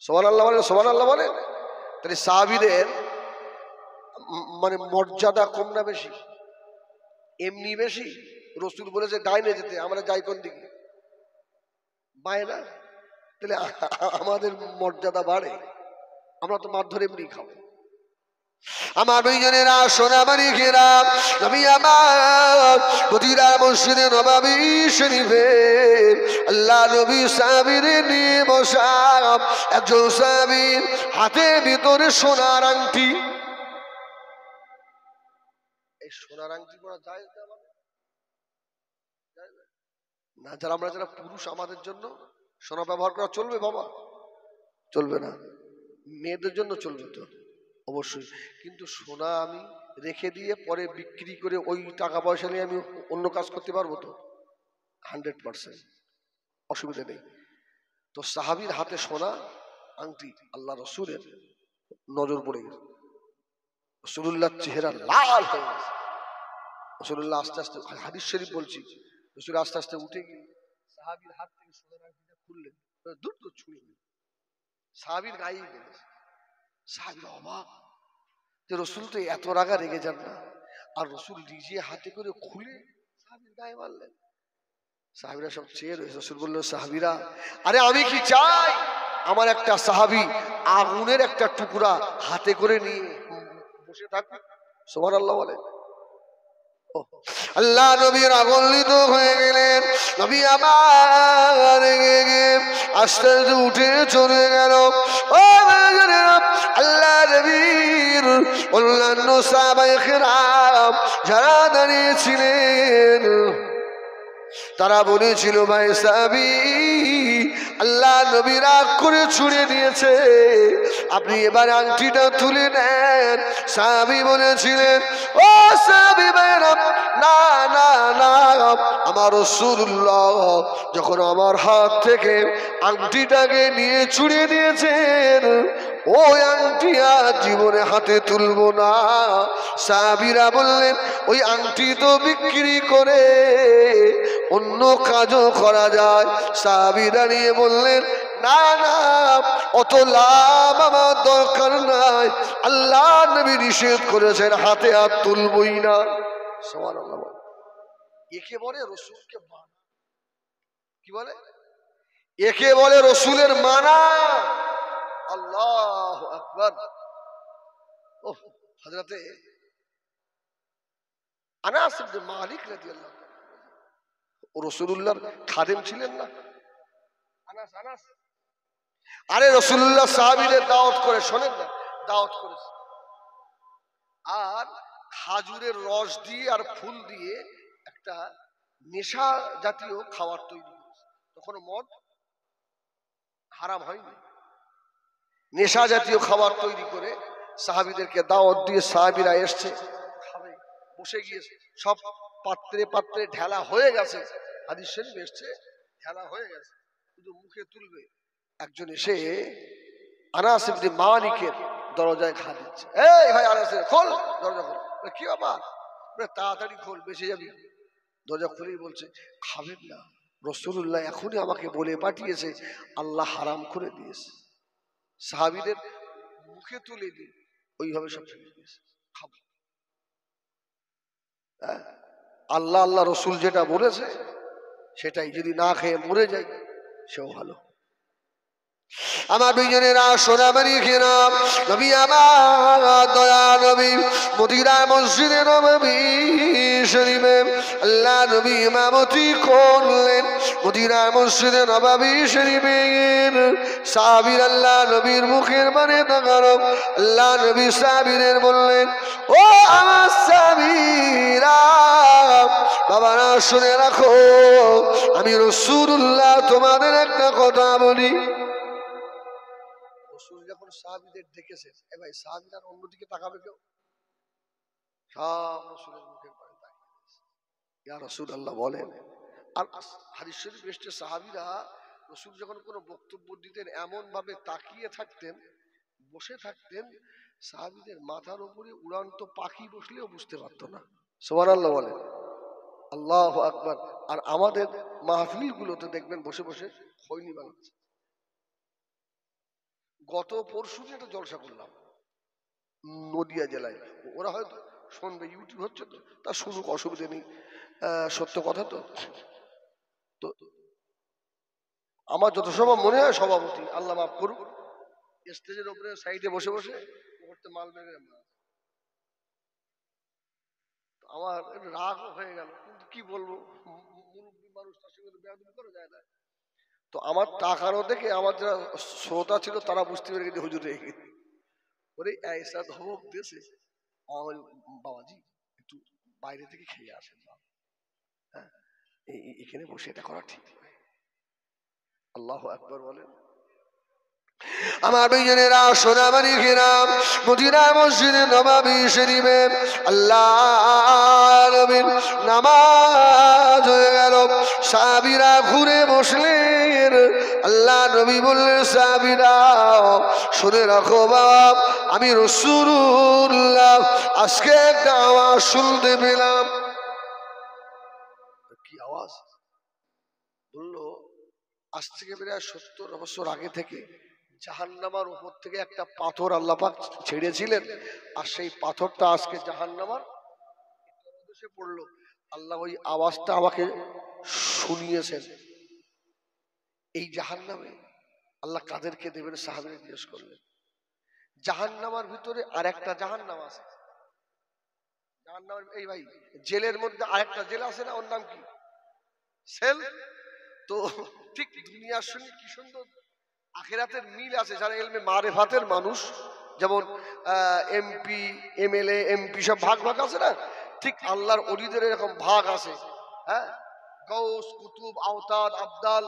সুবহানাল্লাহ বলেন, সুবহানাল্লাহ বলেন। তাহলে সাহাবীদের মানে মর্যাদা কম না বেশি? এমনি বেশি। রাসূল বলেছে ডাইনে যেতে, আমরা যাই কোন দিকে? বায়ে না? তাহলে আমাদের মর্যাদা বাড়ে? আমরা তো মার ধরে এমনি খাবো। আমার ভাইজানেরা, সোনামারি ঘেরা, নবী আমার মদিনার মসজিদে নববী শরীফে আল্লাহ নবী সাহাবীর নিয়ে বসা, একজন সাহাবীর হাতের ভিতরে সোনার আংটি। এই সোনার আংটি পরা যায় না? যারা আমরা যারা পুরুষ, আমাদের জন্য সোনা ব্যবহার করা চলবে বাবা? চলবে না। মেয়েদের জন্য চলবে তো অবশ্যই, কিন্তু সোনা আমি রেখে দিয়ে পরে বিক্রি করে ওই টাকা পয়সা নিয়ে আমি অন্য কাজ করতে পারবো তো? 100% অসুবিধা নেই। তো সাহাবীর হাতে সোনা আংটি, আল্লাহ রাসূলের নজর পড়ে গেছে, রাসূলুল্লাহর চেহারা লাল হয়ে গেছে। রাসূলুল্লাহ আস্তে আস্তে, হাদিস শরীফ বলছি, রাসূল আস্তে আস্তে উঠে গিয়ে সাহাবীর হাত থেকে সোনার আংটিটা খুললেন, দ্রুত ছুঁড়ে দিলেন, সাহাবীর গায়ে গেছে। সাহাবীর অবাক যে রাসূল তো এত রাগা রেগে যান না, আর রাসূল নিজে হাতে করে খুলে সাহাবীর গায়ে মারলেন। সাহাবীরা সব চেয়ে রয়েছে। রাসূল বলল, সাহাবীরা, আরে আমি কি চাই আমার একটা সাহাবী আগুনের একটা টুকরা হাতে করে নিয়ে বসে থাকবে। সুবহানাল্লাহ বলে। আল্লাহ নবী রাগান্বিত হয়ে গেলেন। নবী আমার আস্তে আস্তে উঠে চলে গেল। ও আল্লাহ নবীর অন্যান্য সাহাবায়ে কেরাম যারা দাঁড়িয়েছিলেন তারা বলেছিল, ভাই সাহাবী, আল্লাহ নবী রাগ করে ছুড়ে দিয়েছে, আপনি এবার আংটিটা তুলে নেন। সাহাবী বলেছিলেন, ও সাহাবী ভাইরা, না না না, আমার রাসূলুল্লাহ যখন আমার হাত থেকে আংটিটাকে নিয়ে ছুড়ে দিয়েছেন, ওই আংটি আর জীবনে হাতে তুলবো না। সাহাবীরা বললেন, ওই আংটি তো বিক্রি করে অন্য কাজও করা যায়। সাহাবী দাঁড়িয়ে বললেন, না না, অত লাভ আমার দরকার নাই, আল্লাহ নবী নিষেধ করেছেন, হাতে হাত তুলবই না। সুবহানাল্লাহ। একে বলে রাসূলকে মানা। কি বলে? একে বলে রাসূলের মানা। আল্লাহু আকবার। ও হযরতে আনাস ইবনে মালিক রাদিয়াল্লাহু ও রাসূলুল্লাহর খাদেম ছিলেন না? আনাস আনাস, আরে রাসূলুল্লাহ সাহাবীদের দাওয়াত করে, শোনেন না, দাওয়াত করেছে, আর খাজুরের রস দিয়ে আর ফুল দিয়ে একটা নেশা জাতীয় খাবার তৈরি করেছে। তখন মদ হারাম হয়নি। নেশা জাতীয় খাবার তৈরি করে সাহাবীদেরকে দাওয়াত দিয়ে সাহাবীরা এসছে, খাবে, বসে গিয়েছে, সব পাত্রে পাত্রে ঢেলা হয়ে গেছে। হাদিস শরীফ এসছে, ঢেলা হয়ে গেছে, শুধু মুখে তুলবে। একজন এসে আনাস ইবনে মালিকের দরজায় ঘা দিচ্ছে, এই ভাই আনাস, খোল দরজা, খোল। কি বাবা? তাড়াতাড়ি খোল, বেঁচে যাবি। দরজা খুলেই বলছে, খাবেন না, রাসূলুল্লাহ এখনই আমাকে বলে পাঠিয়েছে আল্লাহ হারাম করে দিয়েছে। সাহাবীদের মুখে তুলে দিই, ওইভাবে সব ফেলে দিয়েছে, খাবো। আল্লাহ আল্লাহ রসুল যেটা বলেছে সেটাই, যদি না খেয়ে মরে যায় সেও ভালো। আমার দুইজনেরা সোনামারি খেলাম। নবী আমার দয়া নবী মদিনার মসজিদে নববী শরীফে আল্লাহ নবী ইমামতি করলেন। মদিনার মসজিদে নববী শরীফের সাহাবীর আল্লাহ নবীর মুখের পানে তাকালো। আল্লাহ নবী সাহাবীদের বললেন, ও আমার সাহাবীরা, বাবারা শুনে রাখো, আমি রাসূলুল্লাহ তোমাদের একটা কথা বলি। রাসূল যখন সাহাবীদের ডেকেছে, এ ভাই সাহাবীরা অন্যদিকে তাকাবে কেউ? সব রাসূলের মুখের পানে তাকিয়ে আছে, ইয়া রাসূলুল্লাহ বলেন। আর হাদিস শরীফ এসেছে, সাহাবীরা রাসূল যখন কোনো বক্তব্য দিতেন এমন ভাবে তাকিয়ে থাকতেন, বসে থাকতেন, সাহাবীদের মাথার উপরে উড়ান্ত পাখি বসলেও বুঝতে পারতো না। সুবহানাল্লাহ বলেন, আল্লাহু আকবার। আর আমাদের মাহফিল গুলোতে দেখবেন বসে বসে খৈনি বানাচ্ছে। গত পরশু একটা জলসা করলাম নদিয়া জেলায়, ওরা হয়তো শুনবে, ইউটিউব হচ্ছে তো, তা শুনুক, অসুবিধা নেই, সত্য কথা তো। তো আমার যত সময় মনে হয় সভাপতি, আল্লাহ মাফ করুক, স্টেজের উপরে সাইডে বসে বসে করতে মাল মেরে আমার রাগ হয়ে গেল, কিন্তু কি বলবো, মুরব্বী মানুষ, তার সঙ্গে বেয়াদবি করা যায় না। তো আমার টাকারও দেখে আমার যারা শ্রোতা ছিল তারা বুঝতে পেরে গেছে হুজুর রেগে ওরে ऐसा ধমক দিয়েছে। আমার বাবাজি একটু বাইরে থেকে খেয়ে আসেন, হ্যাঁ, এখানে বসে এটা করা ঠিক নয়। আল্লাহু আকবার বলেন। আমার দুইজনেরা সোনামারি খেলাম মদিনা মসজিদে নববী শরীফে আল্লাহ নবীর নামাজ হয়ে গেল। সাহাবীরা ঘুরে বসলেন। আল্লাহ নবী বললেন, সাহাবীরা শুনে রাখো বাবা, আমি রাসূলুল্লাহ আজকে একটা আওয়াজ শুনতে পেলাম। কি আওয়াজ? বললো, আজ থেকে প্রায় 70 বছর আগে থেকে জাহান্নামার উপর থেকে একটা পাথর আল্লাহ পাক ছেড়েছিলেন, আর সেই পাথরটা আজকে জাহান্নামার দেশে পড়লো। আল্লাহ ওই আওয়াজটা আমাকে শুনিয়েছেন। এই জাহান্নামে আল্লাহ কাদেরকে দেবেন? সাহাবীরা জিজ্ঞেস করলেন। জাহান্নামের ভিতরে আরেকটা জাহান্নাম আছে। জাহান্নামের, এই ভাই জেলের মধ্যে আরেকটা জেল আছে না, ওর নাম কি? সেল। তো ঠিক দুনিয়ার সঙ্গে কি সুন্দর আখিরাতের মিল আছে। যারা ইলমে মারিফাতের মানুষ, যেমন এমপি, এমএলএ, এমপি সব ভাগ ভাগ আছে না, ঠিক আল্লাহর ওলিদের এরকম ভাগ আছে। হ্যাঁ, গৌস, কুতুব, আওতাদ, আবদাল,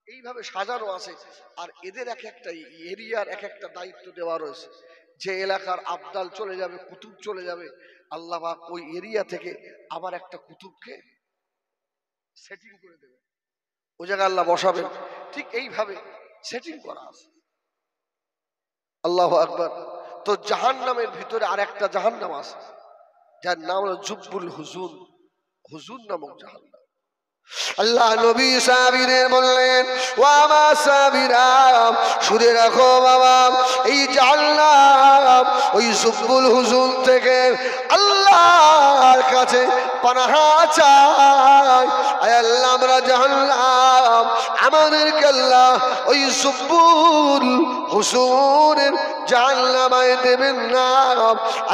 এইভাবে সাজানো আছে। আর এদের এক একটা এরিয়ার এক একটা দায়িত্ব দেওয়া রয়েছে। যে এলাকার আবদাল চলে যাবে, কুতুব চলে যাবে, আল্লাহ পাক ওই এরিয়া থেকে আবার একটা কুতুবকে সেটিং করে দেবে, ওই জায়গায় আল্লাহ বসাবেন। ঠিক এইভাবে সেটিং করা আছে। আল্লাহু আকবার। তো জাহান্নামের ভিতরে আরেকটা জাহান্নাম আছে, যার নাম হলো জুব্বুল হুজুন। হুজুন নামক জাহান্নাম। আল্লাহ নবী সাহাবীদের বললেন, ও আমার সাহাবীরা শুনে রাখো বাবা, এই জাহান্নাম ওই জুব্বুল হুজুন থেকে আল্লাহর কাছে পানাহ চাই। আয় আল্লাহ, আমরা জাহান্নাম, আমাদেরকে আল্লাহ ওই জুব্বুল হুজুনের জাহান্নামায় দেবেন না।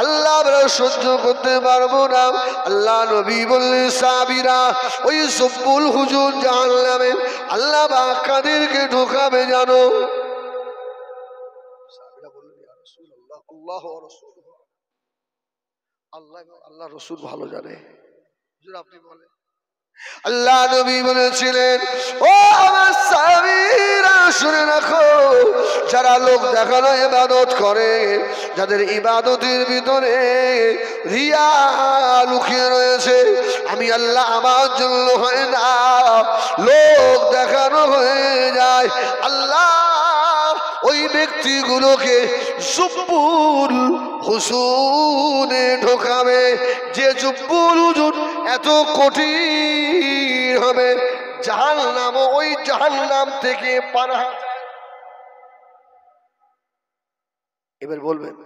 আল্লাহ আমরা সহ্য করতে পারবো না। আল্লাহ নবী বললেন, সাহাবীরা ওই জুব্বুল হুজুর জাহান্নামে আল্লাহ পাক কাদেরকে ঢোকাবে জানো? সাহাবীরা বললেন, ইয়া রাসূলুল্লাহ, আল্লাহ ওয়া রাসূলুহু আল্লাহ, আল্লাহ রাসূল ভালো জানে। হুজুর আপনি বলেন। আল্লাহ নবী বলেছিলেন, ও আমার সাহাবীরা শুনে রাখো, যারা লোক দেখানো ইবাদত করে, যাদের ইবাদতের ভিতরে রিয়া লুকিয়ে রয়েছে, আমি আল্লাহ আমার জন্য হয় না, লোক দেখানো হয়ে যায়, আল্লাহ ওই ব্যক্তিগুলোকে জুব্বুল হুজুনে ঢোকাবে। যে জুব্বুল হুজুর এত কঠিন হবে, জাহান্নাম ওই জাহান্নাম থেকে পানাহ। এবার বলবেন,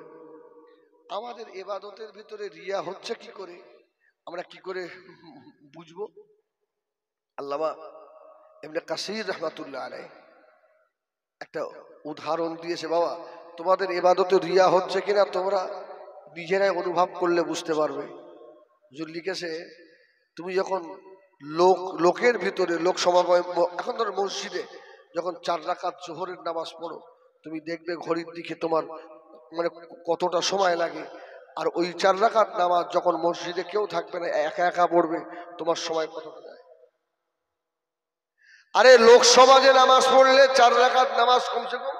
আমাদের ইবাদতের ভিতরে রিয়া হচ্ছে কি করে, আমরা কি করে বুঝবো? আল্লামা ইবনে কাসির রাহমাতুল্লাহ আলাইহি একটা উদাহরণ দিয়েছে। বাবা, তোমাদের ইবাদতে রিয়া হচ্ছে কিনা তোমরা নিজেরাই অনুভব করলে বুঝতে পারবে। হুজুর লিখেছে, তুমি যখন লোকের ভিতরে লোক সমাগম, এখন ধরো মসজিদে যখন 4 রাকাত জোহরের নামাজ পড়ো, তুমি দেখবে ঘড়ির দিকে তোমার মানে কতটা সময় লাগে। আর ওই 4 রাকাত নামাজ যখন মসজিদে কেউ থাকবে না, একা একা পড়বে, তোমার সময় কতটা যায়। আরে লোক সমাজে নামাজ পড়লে 4 রাকাত নামাজ কমসে কম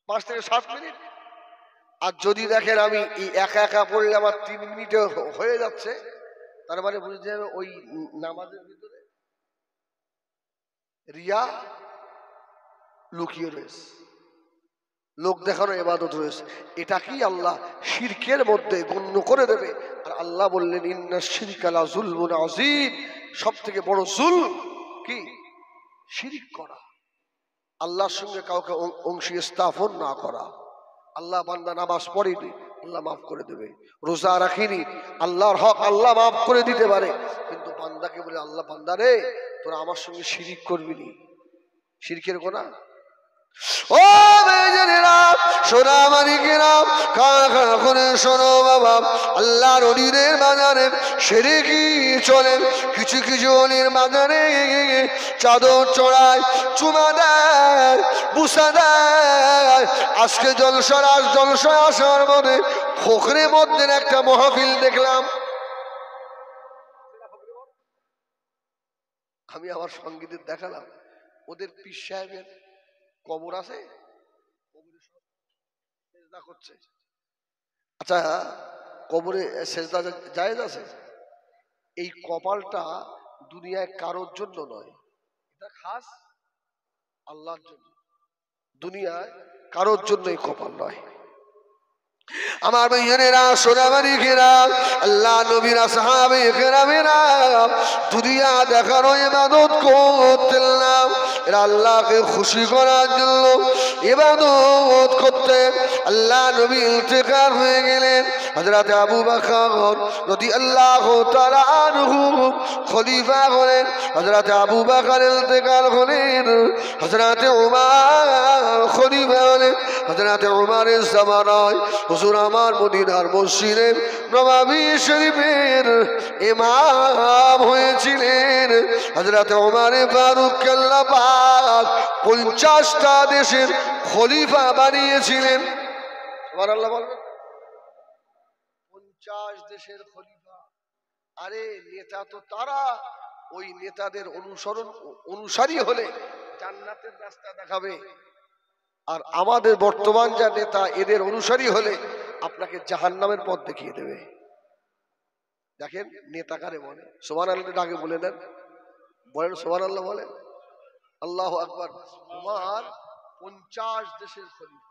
5 থেকে 7 মিনিট। আর যদি দেখেন আমি এই একা একা পড়লে আমার 3 মিনিটে হয়ে যাচ্ছে, তার মানে বুঝতে হবে ওই নামাজের ভিতরে রিয়া লুকিয়ে রয়েছে, লোক দেখানো ইবাদত রয়েছে। এটা কি আল্লাহ শিরকের মধ্যে গণ্য করে দেবে। আর আল্লাহ বললেন, ইন্নাশ শিরকা লা যুলমুন আযীম, সবথেকে বড় জুলম কি? শিরক করা, আল্লাহর সঙ্গে কাউকে অংশী স্থাপন না করা। আল্লাহ বান্দা নামাজ পড়েনি, আল্লাহ মাফ করে দেবে। রোজা রাখিনি, আল্লাহর হক আল্লাহ মাফ করে দিতে পারে। কিন্তু বান্দাকে বলে, আল্লাহ বান্দা রে, তোরা আমার সঙ্গে শিরিক করবি নি, শিরকের গোনাহ। ও বেজনেরা, সোনা মানিকেরা, কাকা করে শোনো বাবা, আল্লাহর ওলিদের বাজারে শিরকি চলে। কিছু কিছু ওলির বাজারে চাদর চড়ায়, চুমা দেয়, বুসা দেয়। আজকে জলসার জলসায় আসার মধ্যে ফখরে মধ্যে একটা মাহফিল দেখলাম। আমি আমার সঙ্গীদের দেখালাম, ওদের পীর সাহেবের কবর আছে, সেজদা করছে। আচ্ছা, কবরে সেজদা জায়েজ আছে? এই কপালটা দুনিয়ায় কারোর জন্য নয়, এটা খাস আল্লাহর জন্য। দুনিয়ায় কারোর জন্য এই কপাল নয়। আমার ভাইয়েরা, সোনামারি ঘেরা, আল্লাহ নবীরা, সাহাবে কেরামেরা দুনিয়া দেখানো ইবাদত করতেন না। এরা আল্লাহকে খুশি করার জন্য ইবাদত করতেন। আল্লাহ নবী ইন্তেকাল হয়ে গেলেন। হযরত আবু বকর রাদিয়াল্লাহু তাআলা আনহু খলিফা হলেন। হযরত আবু বকর ইন্তেকাল হলেন, হযরত উমর খলিফা হলেন। হযরত উমরের জামানায় হুজুর আমার মদিনার মসজিদে নববী শরীফের ইমাম হয়েছিলেন। হযরত উমর ফারুক আল্লাহ পাক 50টা দেশের খলিফা বানিয়েছিলেন। সুবহানাল্লাহ বলবেন। 50 দেশের খলিফা। আরে নেতা তো তারা, ওই নেতাদের অনুসারী হলে জান্নাতের রাস্তা দেখাবে। আর আমাদের বর্তমান যা নেতা, এদের অনুসারী হলে আপনাকে জাহান্নামের পথ দেখিয়ে দেবে। দেখেন নেতা কারে বলে, সুবহানাল্লাহ আগে বলে নেন, বলেন সুবহানাল্লাহ বলেন। আল্লাহু আকবার। উমর 50 দেশের খলিফা।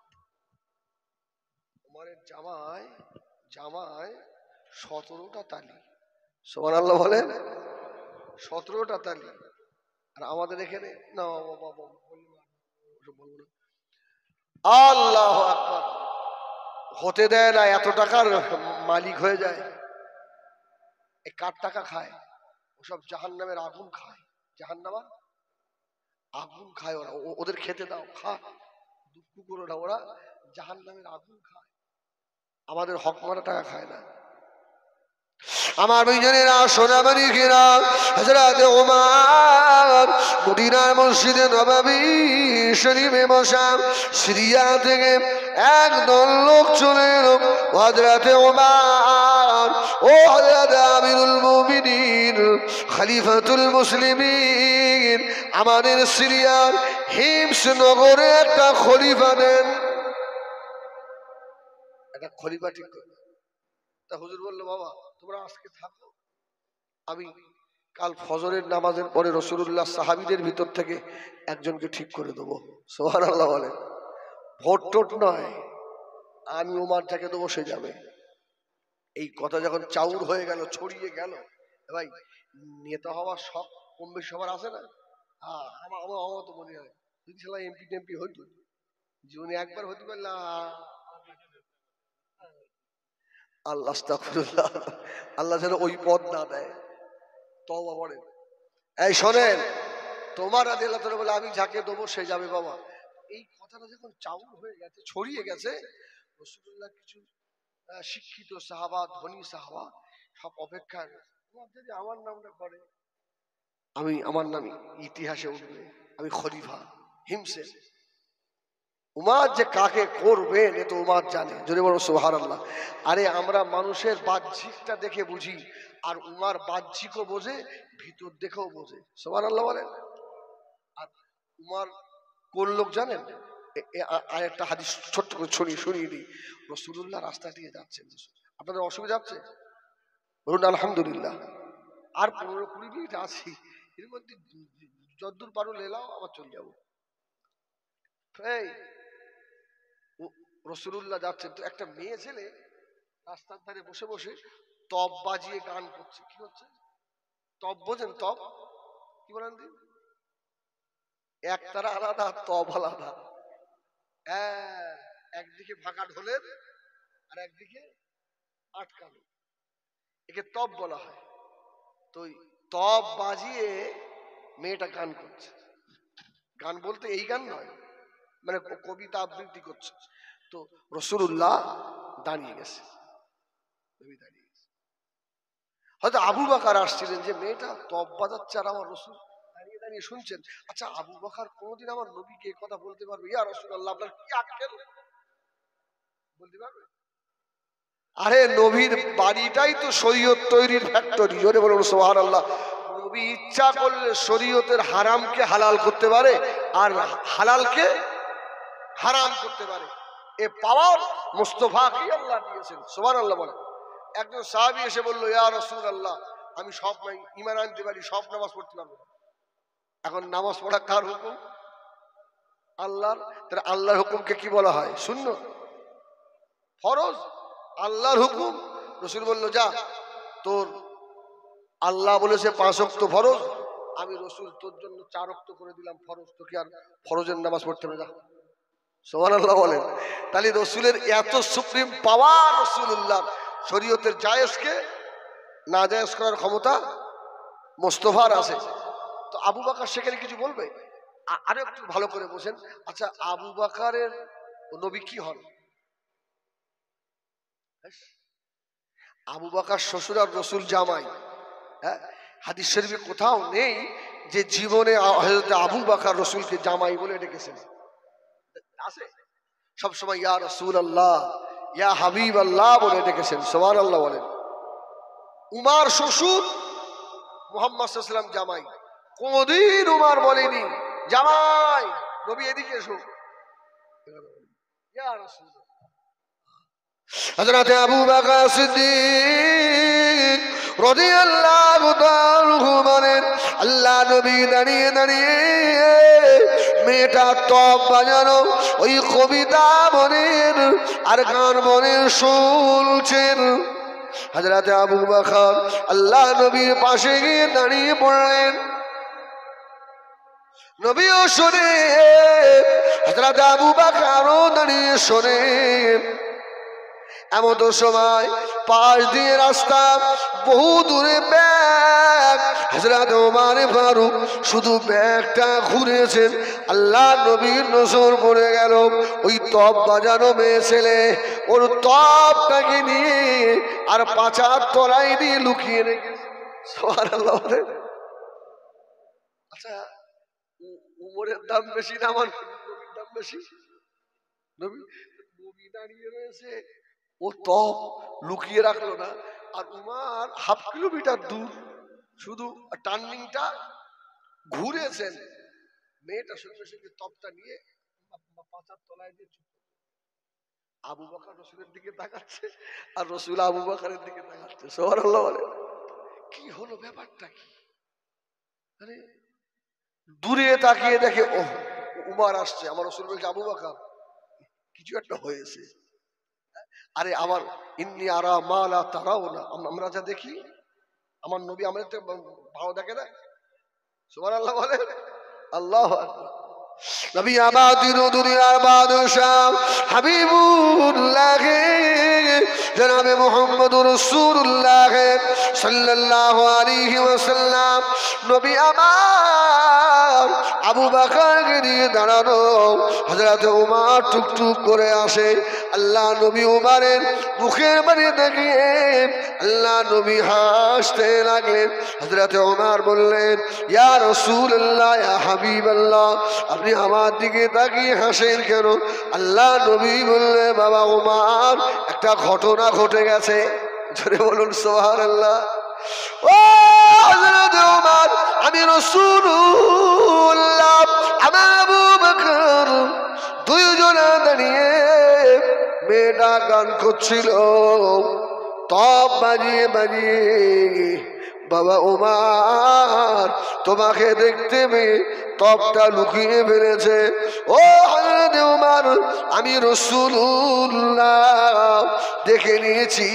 উমরের জামায় 17টা তালি। সুবহানাল্লাহ বলেন, 17টা তালি। আর আমাদের এখানে না বলবো না। আল্লাহু আকবার। হতে দেয় না, এত টাকার মালিক হয়ে যায়। এই কার টাকা খায়? ওসব জাহান্নামের আগুন খায়। জাহান্নামের আগুন খায় ওরা, ওদের খেতে দাও, খা, দুঃখ করো না, ওরা জাহান্নামের আগুন খায়। আমাদের হক মারা টাকা খায় না। আমার দুইজনেরা সোনাবাড়ি ঘেরা হযরত ওমর মদিনার মসজিদে নববী শরীফে বসা। সিরিয়া থেকে একদল লোক চলে এলো। হযরত ওমর ও হযরত আমিরুল মুমিনিন খলিফাতুল মুসলিমিন আমাদের সিরিয়ার হিমস নগরে একটা খলিফা দেন। একটা খলিফা ঠিক করে। তা হুজুর বললো, বাবা তোমরা আজকে থাকো, আমি কাল ফজরের নামাজের পরে রাসূলুল্লাহ সাহাবীদের ভিতর থেকে একজনকে ঠিক করে দেবো। সুবহানাল্লাহ বলেন। ভোট টোট নয়, আমি ওমরটাকে দেবো, সে যাবে। এই কথা যখন চাউর হয়ে গেল, ছড়িয়ে গেল, ভাই নেতা হওয়ার শখ কম বেশি সবার আছে না? আমার তো মনে হয় যদি ছেলে এমপি টেমপি হইতো, জীবনে একবার হতে পারলাম। আল্লাহ আস্তাগফিরুল্লাহ, আল্লাহ যেন ওই পদ না দেয়। তওবা পড়েন। এই শোনেন, তোমার রাদিয়াল্লাহু তাআলা বলে আমি যাকে দেবো সে যাবে। বাবা এই কথাটা যখন চাউর হয়ে গেছে, ছড়িয়ে গেছে, রাসূলুল্লাহ কিছু শিক্ষিত সাহাবা, ধনী সাহাবা সব অপেক্ষা, যদি আমার নামটা করে, আমি আমার নাম ইতিহাসে উঠবে, আমি খলিফা হিমসে। উমার যে কাকে করবেন এ তো উমার জানে। যদি বলো সুবহানাল্লাহ। আরে আমরা মানুষের বাহ্যিকটা দেখে বুঝি, আর উমার বাহ্যিকও বোঝে, ভিতর দেখেও বোঝে। সুবহানাল্লাহ বলেন। আর উমার কোন লোক জানেন? আর একটা হাদিস ছোট্ট করে শুনিয়ে দিই। রাসূলুল্লাহ রাস্তা দিয়ে যাচ্ছেন, আপনাদের অসুবিধা হচ্ছে? বলুন আলহামদুলিল্লাহ। আর 15-20 মিনিট আছি, এর মধ্যে যদ্দূর পারো লেলাও, আবার চলে যাবো। এই রাসূলুল্লাহ যাচ্ছেন, তো একটা মেয়ে ছেলে রাস্তার ধারে বসে বসে তব বাজিয়ে গান করছে। কি হচ্ছে? তব বোঝেন? তব কি বলেন? একতারা আলাদা, তব আলাদা। একদিকে ফাঁকা ঢোলের আর একদিকে আটকানো, একে তব বলা হয়। তো তব বাজিয়ে মেয়েটা গান করছে। গান বলতে এই গান নয়, মানে কবিতা আবৃত্তি করছে। তো রাসূলুল্লাহ দাঁড়িয়ে গেছে, হয়তো আবু বকর আসছিলেন, যে মেয়েটা তব বাজাচ্ছে আর আমার রাসূল দাঁড়িয়ে দাঁড়িয়ে শুনছেন। আচ্ছা আবু বকর কোনদিন আমার নবীকে এই কথা বলতে পারবে, ইয়া রাসূলুল্লাহ আপনার কি আক্কেল? বলতে পারবে? আরে নবীর বাড়িটাই তো শরীয়ত তৈরির ফ্যাক্টরি। জোরে বলুন সুবহানাল্লাহ। নবী ইচ্ছা করলে শরীয়তের হারামকে হালাল করতে পারে, আর হালালকে হারাম করতে পারে। এ পাওয়ার মুস্তাফাকে আল্লাহ দিয়েছেন। সুবহানাল্লাহ বলেন। একজন সাহাবী এসে বলল, ইয়া রাসূলুল্লাহ আমি সব ঈমান আনতে পারি, সব নামাজ পড়তে পারবো। এখন নামাজ পড়া কার হুকুম? আল্লাহর। তাহলে আল্লাহর হুকুমকে কি বলা হয়? সুন্নাত, ফরজ। আল্লাহর হুকুম। রাসূল বলল, যা, তোর আল্লাহ বলেছে 5 ওয়াক্ত ফরজ, আমি রাসূল তোর জন্য 4 ওয়াক্ত করে দিলাম ফরজ, তোকে আর ফরজের নামাজ পড়তে হবে না। সুবহানাল্লাহ বলেন। তাহলে রসুলের এত সুপ্রিম পাওয়ার, রসুল্লাহ শরীয়তের জায়েজকে না জায়েজ করার ক্ষমতা মোস্তফার আছে। তো আবু বকর সেখানে কিছু বলবে? আরো একটু ভালো করে বোঝেন। আচ্ছা, আবু বকরের নবী কি হন? আবু বকর শ্বশুর আর রসুল জামাই। হ্যাঁ, হাদিস শরীফে কোথাও নেই যে জীবনে হযরত আবু বকর রসুলকে জামাই বলে ডেকেছেন। আছে? সবসময় ইয়া রাসূলুল্লাহ, ইয়া হাবিবাল্লাহ বলে ডেকেছেন। সুবহানাল্লাহ বলেন। উমার শ্বশুর, মুহাম্মদ সাল্লাল্লাহু আলাইহি ওয়াসাল্লাম জামাই। কোনদিন উমার বলেনি জামাই নবী এদিকে এসো, ইয়া রাসূলুল্লাহ। হযরত আবু বকর সিদ্দিক রাদিয়াল্লাহু তাআলা বলেন, আল্লাহ নবী দাঁড়িয়ে দাঁড়িয়ে মেয়েটা তপ বাজানো ওই কবিতা বলেন আর গান বলেন শুনছেন। হযরত আবু বকর আল্লাহ নবীর পাশে গিয়ে দাঁড়িয়ে পড়লেন। নবীও শোনে, হযরত আবু বকরও দাঁড়িয়ে শোনেন। এমন সময় পাশ দিয়ে রাস্তা, বহু দূরে ব্যাগ। হযরত ওমর ফারুক শুধু ব্যাগটা ঘুরেছেন, আল্লাহ নবীর নজর পড়ে গেল ওই তপ বাজানো মেয়ে ছেলে ওর তপটাকে নিয়ে আর পাচার তলায় দিয়ে লুকিয়ে রেখেছে। সুবহানাল্লাহ। আচ্ছা, উমরের দাম বেশি না আমার নবীর দাম বেশি? নবী দাঁড়িয়ে রয়েছে, ও তপ লুকিয়ে রাখলো না। আর উমার হাফ কিলোমিটার দূর, শুধু টার্নিংটা ঘুরেছেন, মেয়েটা সঙ্গে সঙ্গে তপটা নিয়ে পাচার তলায় দিয়ে চুপ। আবু বকর রসুলের দিকে তাকাচ্ছে আর রসুল আবু বকরের দিকে তাকাচ্ছে। সুবহানাল্লাহ বলে। কি হলো, ব্যাপারটা কি? আরে দূরে তাকিয়ে দেখে ও উমার আসছে। আমার রসুল বলছে আবু বকর কিছু একটা হয়েছে। আরে আমার ইন্নী আরা মা লা তারাউনা, আমরা যা দেখি আমার নবী আমাদের তো ভালো দেখে না। সুবহানাল্লাহ বলে। আল্লাহু আকবার। নবী আমাদের দুনিয়ার বাদশা হাবিবুল্লাহ জনাবে মুহাম্মদুর রাসূলুল্লাহ সাল্লাল্লাহু আলাইহি ওয়াসাল্লাম নবী আমার আবু বকরকে নিয়ে দাঁড়ানো। হযরত ওমর টুকটুক করে আসে। আল্লাহ নবী ওমরের মুখের বাড়ি তাকিয়ে আল্লাহ নবী হাসতে লাগলেন। হযরত ওমর বললেন, ইয়া রাসূলুল্লাহ, ইয়া হাবিবাল্লাহ, আপনি আমার দিকে তাকিয়ে হাসেন কেন? আল্লাহ নবী বললেন, বাবা ওমর, একটা ঘটনা ঘটে গেছে। জোরে বলুন সুবহানাল্লাহ। ও হযরত ওমর, আমি রাসূলুল্লাহ, আমার আবু বকর দুইজনে দাঁড়িয়ে মেয়েটা গান করছিল তপ বাজিয়ে বাজিয়ে। বাবা ওমর, তোমাকে দেখতে পেয়ে তপটা লুকিয়ে ফেলেছে। ও হযরত ওমর, আমি রাসূলুল্লাহ দেখে নিয়েছি।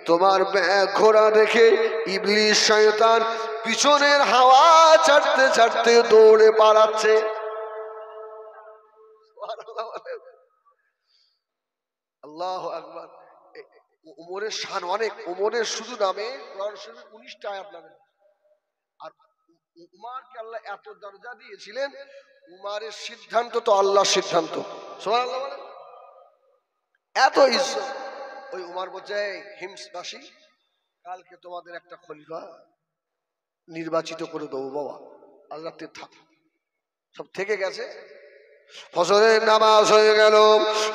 তোমার ব্যাগ ঘোড়া দেখে ইবলিস শয়তান পিছনের হাওয়া ছাড়তে ছাড়তে দৌড়ে পালাচ্ছে। আল্লাহু আকবার। উমরের শান অনেক। উমরের শুধু নামে কোরআন শরীফে 19টা আয়াত নামে। আর উমরকে আল্লাহ এত দরজা দিয়েছিলেন, উমরের সিদ্ধান্ত তো আল্লাহর সিদ্ধান্ত। সুবহানাল্লাহ বলেন। এত ইজ্জত। ওই উমর বলছে, হিমসবাসী, কালকে তোমাদের একটা খলিফা নির্বাচিত করে দেবো বাবা, আল্লাহ থাক। সব থেকে গেছে। ফজরের নামাজ হয়ে গেল।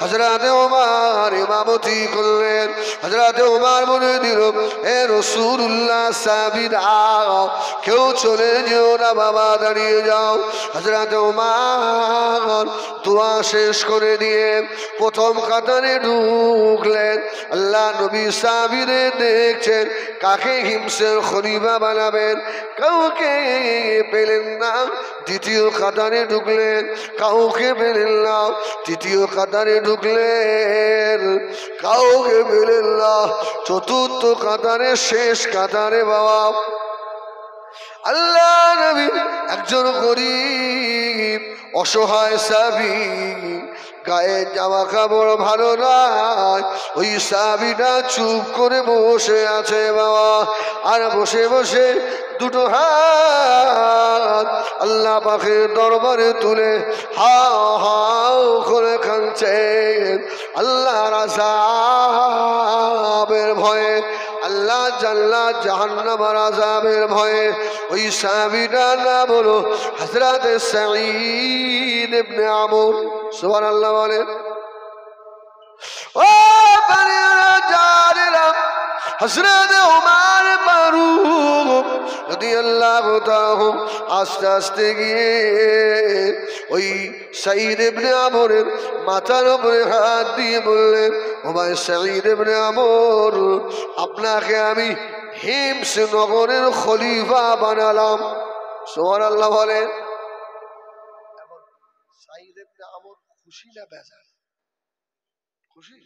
হযরত ওমর ইমামতি করলেন। হযরত ওমর বলে দিল, হে রাসূলুল্লাহ, সাহাবীরা কেউ চলে যেও না বাবা, দাঁড়িয়ে যাও। হযরত ওমর দোয়া শেষ করে দিয়ে প্রথম কাতারে ঢুকলেন। আল্লাহ নবী সাহাবীদের দেখছেন কাকে হিমসের খলিফা বানাবেন, কাউকে পেলেন না। দ্বিতীয় কাতারে ঢুকলেন, কাউকে পেলেন না। তৃতীয় কাতারে ঢুকলেন, কাউকে পেলেন না। চতুর্থ কাতারে, শেষ কাতারে বাবা আল্লাহ নবী একজন গরীব অসহায় সাহাবী গায়ে জামা কাপড় ভালো নয়, ওই সাহাবীটা চুপ করে বসে আছে বাবা। আর বসে বসে দুটো হাত আল্লাহ পাকের দরবারে তুলে হাও হাও করে কাঁদছেন। আল্লাহর আযাবের ভয়ে, আল্লাহ জান্নাত জাহান্নামের আযাবের ভয়ে ওই সাহাবীটার নাম হলো হযরত সাঈদ ইবনে আমর। সুবহানাল্লাহ বলেন। ও বাড়িওয়ালা জানেরা, হযরত ওমর ফারুক রাদিয়াল্লাহু তাআলা আস্তে আস্তে গিয়ে ওই সাঈদ ইবনে আমরের মাথার উপরে হাত দিয়ে বললেন, ও ভাই সাঈদ ইবনে আমর, আপনাকে আমি হিমস নগরের খলিফা বানালাম। সুবহানাল্লাহ বলেন। এখন সাঈদ ইবনে আমর খুশি না বেজার? খুশি,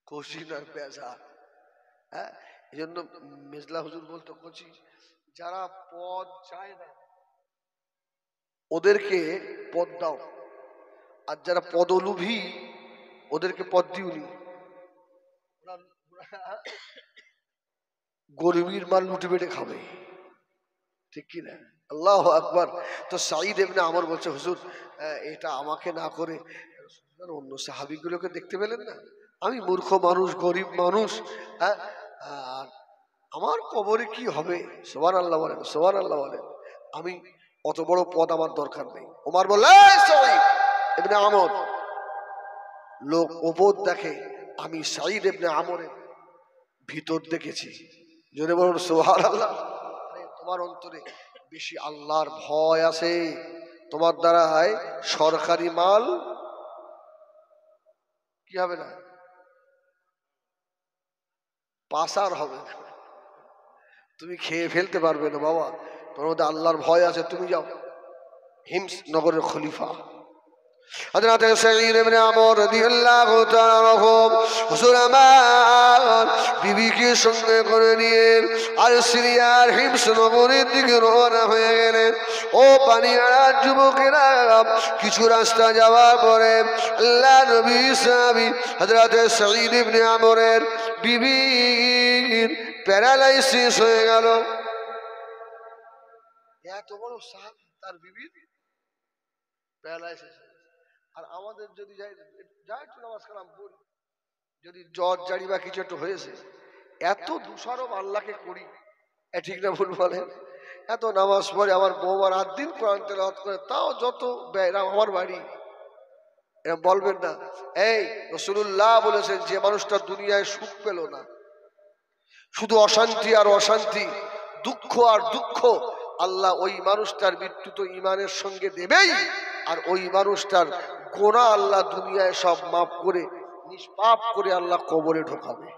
খুশি না বেজার? হ্যাঁ, এই জন্য মেজলা হুজুর বলতো, কচি যারা পদ চায় না ওদেরকে পদ দাও, আর যারা পদলোভী ওদেরকে পদ দিওনি। গরিবের মাল লুটে বেটে খাবে, ঠিক কিনা? আল্লাহু আকবার। তো সাঈদ ইবনে আমর বলছে, হুজুর এটা আমাকে না করে অন্য সাহাবীগুলোকে দেখতে পেলেন না? আমি মূর্খ মানুষ, গরিব মানুষ, হ্যাঁ, আর আমার কবরে কি হবে? সুবহানাল্লাহ বলেন, সুবহানাল্লাহ বলেন। আমি অত বড় পদ আমার দরকার নেই। ওমর বলল, সাঈদ ইবনে আমর, লোক ওপর দেখে, আমি সাঈদ ইবনে আমরের ভিতর দেখেছি। জোরে বলুন সুবহানাল্লাহ। তোমার অন্তরে বেশি আল্লাহর ভয় আছে, তোমার দ্বারাই সরকারি মাল কি হবে না, পাসার হবে না, তুমি খেয়ে ফেলতে পারবে না বাবা। তোমার মধ্যে আল্লাহর ভয় আছে, তুমি যাও হিমস নগরের খলিফা। হযরত সাঈদ ইবনে আমর রাদিয়াল্লাহু তাআলা হুজুর আমার বিবিকে সঙ্গে করে নিয়ে আর সিরিয়ার হিমস নগরের দিকে রওনা হয়ে গেলেন। ও পানিয়ারা যুবকেরা, কিছু রাস্তা যাওয়ার পরে আল্লাহ নবী সাহাবী হযরত সাঈদ ইবনে আমরের বিবির প্যারালাইসিস হয়ে গেল। এত বড় সাহাবী, তার বিবির প্যারালাইসিস। আর আমাদের যদি যাই একটু নামাজ কালাম পড়ি, যদি জ্বর জারি বা কিছু একটু হয়েছে, এত দোষারোপ আল্লাহকে করি, ঠিক না ভুল বলেন? এত নামাজ পড়ে, আমার বৌমা রাত দিন কোরআন তেলাওয়াত করে, তাও যত ব্যয় আমার বাড়ি, এরকম বলবেন না। এই রাসূলুল্লাহ বলেছেন, যে মানুষটা দুনিয়ায় সুখ পেল না, শুধু অশান্তি আর অশান্তি, দুঃখ আর দুঃখ, আল্লাহ ওই মানুষটার মৃত্যু তো ইমানের সঙ্গে দেবেই, আর ওই মানুষটার গোনা আল্লাহ দুনিয়ায় সব মাফ করে নিষ্পাপ করে আল্লাহ কবরে ঢোকাবে।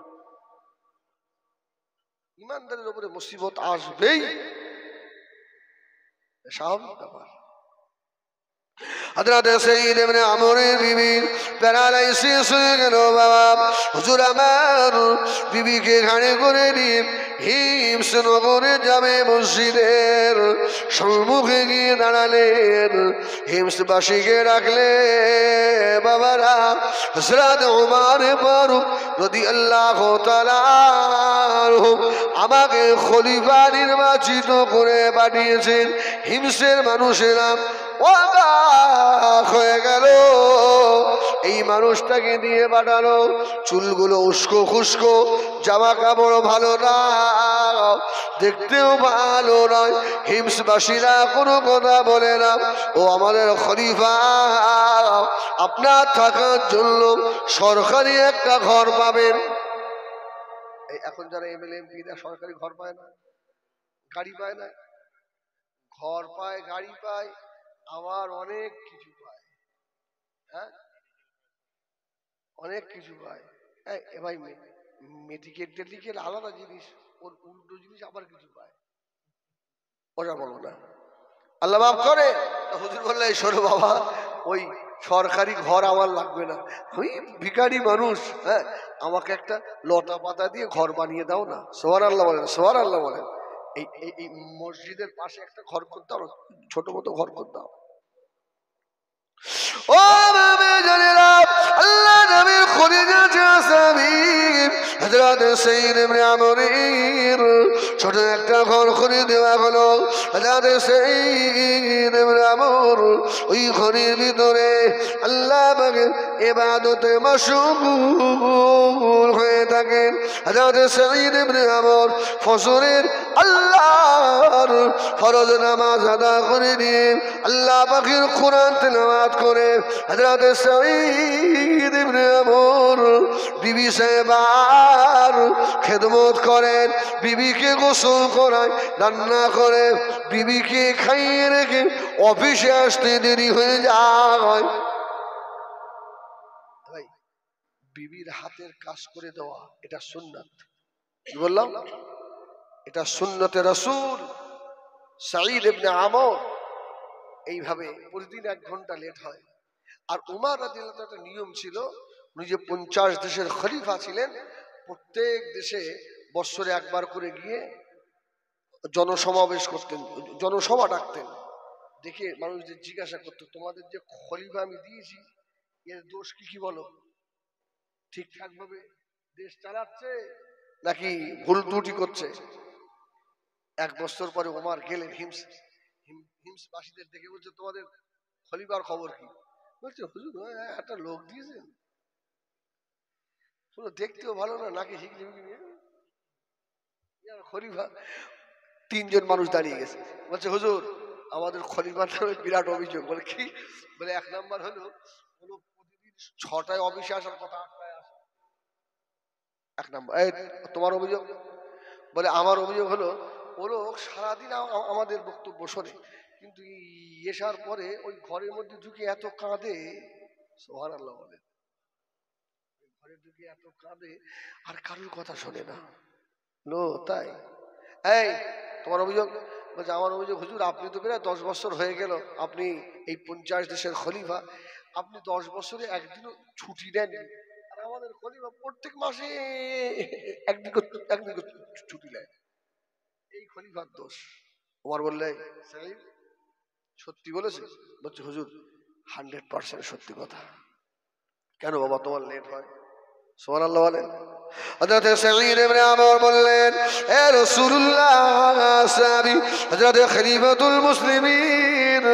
ইমানদারের উপরে মুসিবত আসবেই, স্বাভাবিক ব্যাপার। হযরত সাঈদ ইবনে আমরের বিবির প্যারালাইসিস হয়ে গেল বাবা। হুজুর আমার বিবিকে ঘাড়ে করে নিয়ে হিমস নগরে যাবে মসজিদের সম্মুখে গিয়ে দাঁড়ালেন। হিমসবাসীকে ডাকলে, বাবারা, হযরত ওমর ফারুক রাদিয়াল্লাহু তাআলা আমাকে খলিফা নির্বাচিত করে পাঠিয়েছেন। হিমসের মানুষেরা অবাক হয়ে গেল, এই মানুষটাকে দিয়ে পাঠালো, চুলগুলো উস্কো খুস্কো, জামা কাপড় ভালো না, দেখতেও ভালো নয়। হিমসবাসীরা কোনো কথা বলে না। ও আমাদের খলিফা, আপনার থাকার জন্য সরকারি একটা ঘর পাবেন। এখন যারা এমএলএ এমপিরা সরকারি ঘর পায় না, গাড়ি পায় না, ঘর পায়, গাড়ি পায়, আবার অনেক কিছু পায়, হ্যাঁ, অনেক কিছু পায়। ভাই মেডিকেল টেডিকেল আলাদা জিনিস, ওর উল্টো জিনিস আবার কিছু পায়, ওটা বলো না, আল্লাহ মাফ করে। হুজুর বললে, শোনো বাবা, ওই সরকারি ঘর আমার লাগবে না, আমি ভিখারি মানুষ, হ্যাঁ, আমাকে একটা লতা পাতা দিয়ে ঘর বানিয়ে দাও না। সুবহানাল্লাহ বলেন, সুবহানাল্লাহ বলেন। এই মসজিদের পাশে একটা ঘর করতে দাও, ছোট মতো ঘর করতে দাও। ও বাবা জানেরা, আল্লাহ নবীর খলিফা সাহাবী হযরত সাইয়্যিদ ইবনে আমরের ছোট একটা ঘর করে দেওয়া হলো। হযরত সাইয়্যিদ ইবনে আমর ওই ঘরের ভিতরে আল্লাহ পাকের ইবাদতে মাশগুল হয়ে থাকেন। হযরত সাইয়্যিদ ইবনে আমর ফজরের আল্লাহর ফরজ নামাজ আদা করে দিয়ে আল্লাহ পাকের কোরআন তেলাওয়াত করে হযরত সাইয়্যিদ ইবনে আমর বিবি সাহেবার খেদমত করেন, বিবিকে গোসল করায়, রান্না করে, বিবিকে খাইয়ে রেখে অফিসে আসতে দেরি হয়ে যায়। ভাই, বিবির হাতের কাজ করে দেওয়া এটা সুন্নাত। কি বললাম? এটা সুন্নতে রাসূল। সাঈদ ইবনে আমর এইভাবে প্রতিদিন 1 ঘন্টা লেট হয়। আর উমর রাদিয়াল্লাহু তাআলার একটা নিয়ম ছিল, উনি যে 50 দেশের খলিফা ছিলেন, প্রত্যেক দেশে বছরে একবার করে গিয়ে জনসমাবেশ করতেন, জনসভা ডাকতেন। দেখে মানুষদের জিজ্ঞাসা করতো, তোমাদের যে খলিফা আমি দিয়েছি এর দোষ কি কি বলো? ঠিকঠাক ভাবে দেশ চালাচ্ছে নাকি ভুল ত্রুটি করছে? 1 বছর পরে ওমর গেলেন হিমসবাসীদের দেখে, বলছে তোমাদের খলিফার খবর কি? বলছে হুজুর একটা লোক দিয়েছেন, দেখতেও ভালো না, নাকি হিগড়ি নিয়ে খলিফা। 3 জন মানুষ দাঁড়িয়ে গেছে, বলছে হুজুর আমাদের খলিফার নামে বিরাট অভিযোগ। বলে কি? বলে 1 নাম্বার হলো প্রতিদিন 6টায় অফিসে আসার কথা 8টায় আসে। 1 নাম্বার। এই তোমার অভিযোগ? বলে আমার অভিযোগ হলো ও লোক সারাদিন আমাদের বক্তব্য শোনে, কিন্তু এসার পরে ওই ঘরের মধ্যে ঢুকে এত কাঁদে, সুবহানাল্লাহ বলে, ঘরে ঢুকে এত কাঁদে আর কারোর কথা শোনে না। লো তাই? এই তোমার অভিযোগ? বলছে আমার অভিযোগ হুজুর আপনি তো প্রায় 10 বছর হয়ে গেল, আপনি এই 50 দেশের খলিফা, আপনি 10 বছরে একদিনও ছুটি নেন। আর আমাদের খলিফা প্রত্যেক মাসে একদিন ছুটি নেয়। এই খলিফার দোষ। ওমর বললে সত্যি বলেছে? বলছে হুজুর 100% সত্যি কথা। কেন বাবা তোমার লেট হয়? সুবহানাল্লাহ বলেন। হযরত সাঈদ ইবনে আমর বললেন, এ রাসূলুল্লাহ সাহাবী হযরত খলিফাতুল মুসলিমিন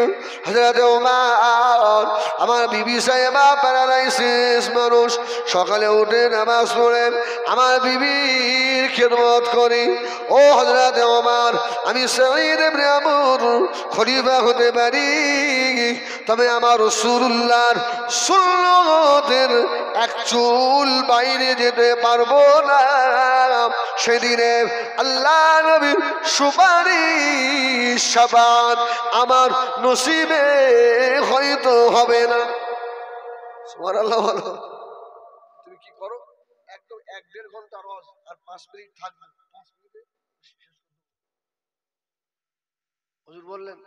হযরত ওমর, আমার বিবি সাহেবা প্যারালাইসিস মানুষ, সকালে উঠে নামাজ পড়েন, আমার বিবির খিদমত করি। ও হযরত ওমর, আমি সাঈদ ইবনে আমর খলিফা হতে পারি, তবে আমার রাসূলুল্লাহর সুন্নতের এক চুল বাইরে যেতে পারবো না। সেদিনে আল্লাহ নবীর সুপারিশ শাফাত আমার নসিবে হয়তো হবে না। সুবহানাল্লাহ বলো। তুমি কি করো? একদম 1-1.5 ঘন্টা রস আর 5 মিনিট থাকবে, 5 মিনিটে হুজুর বললেন,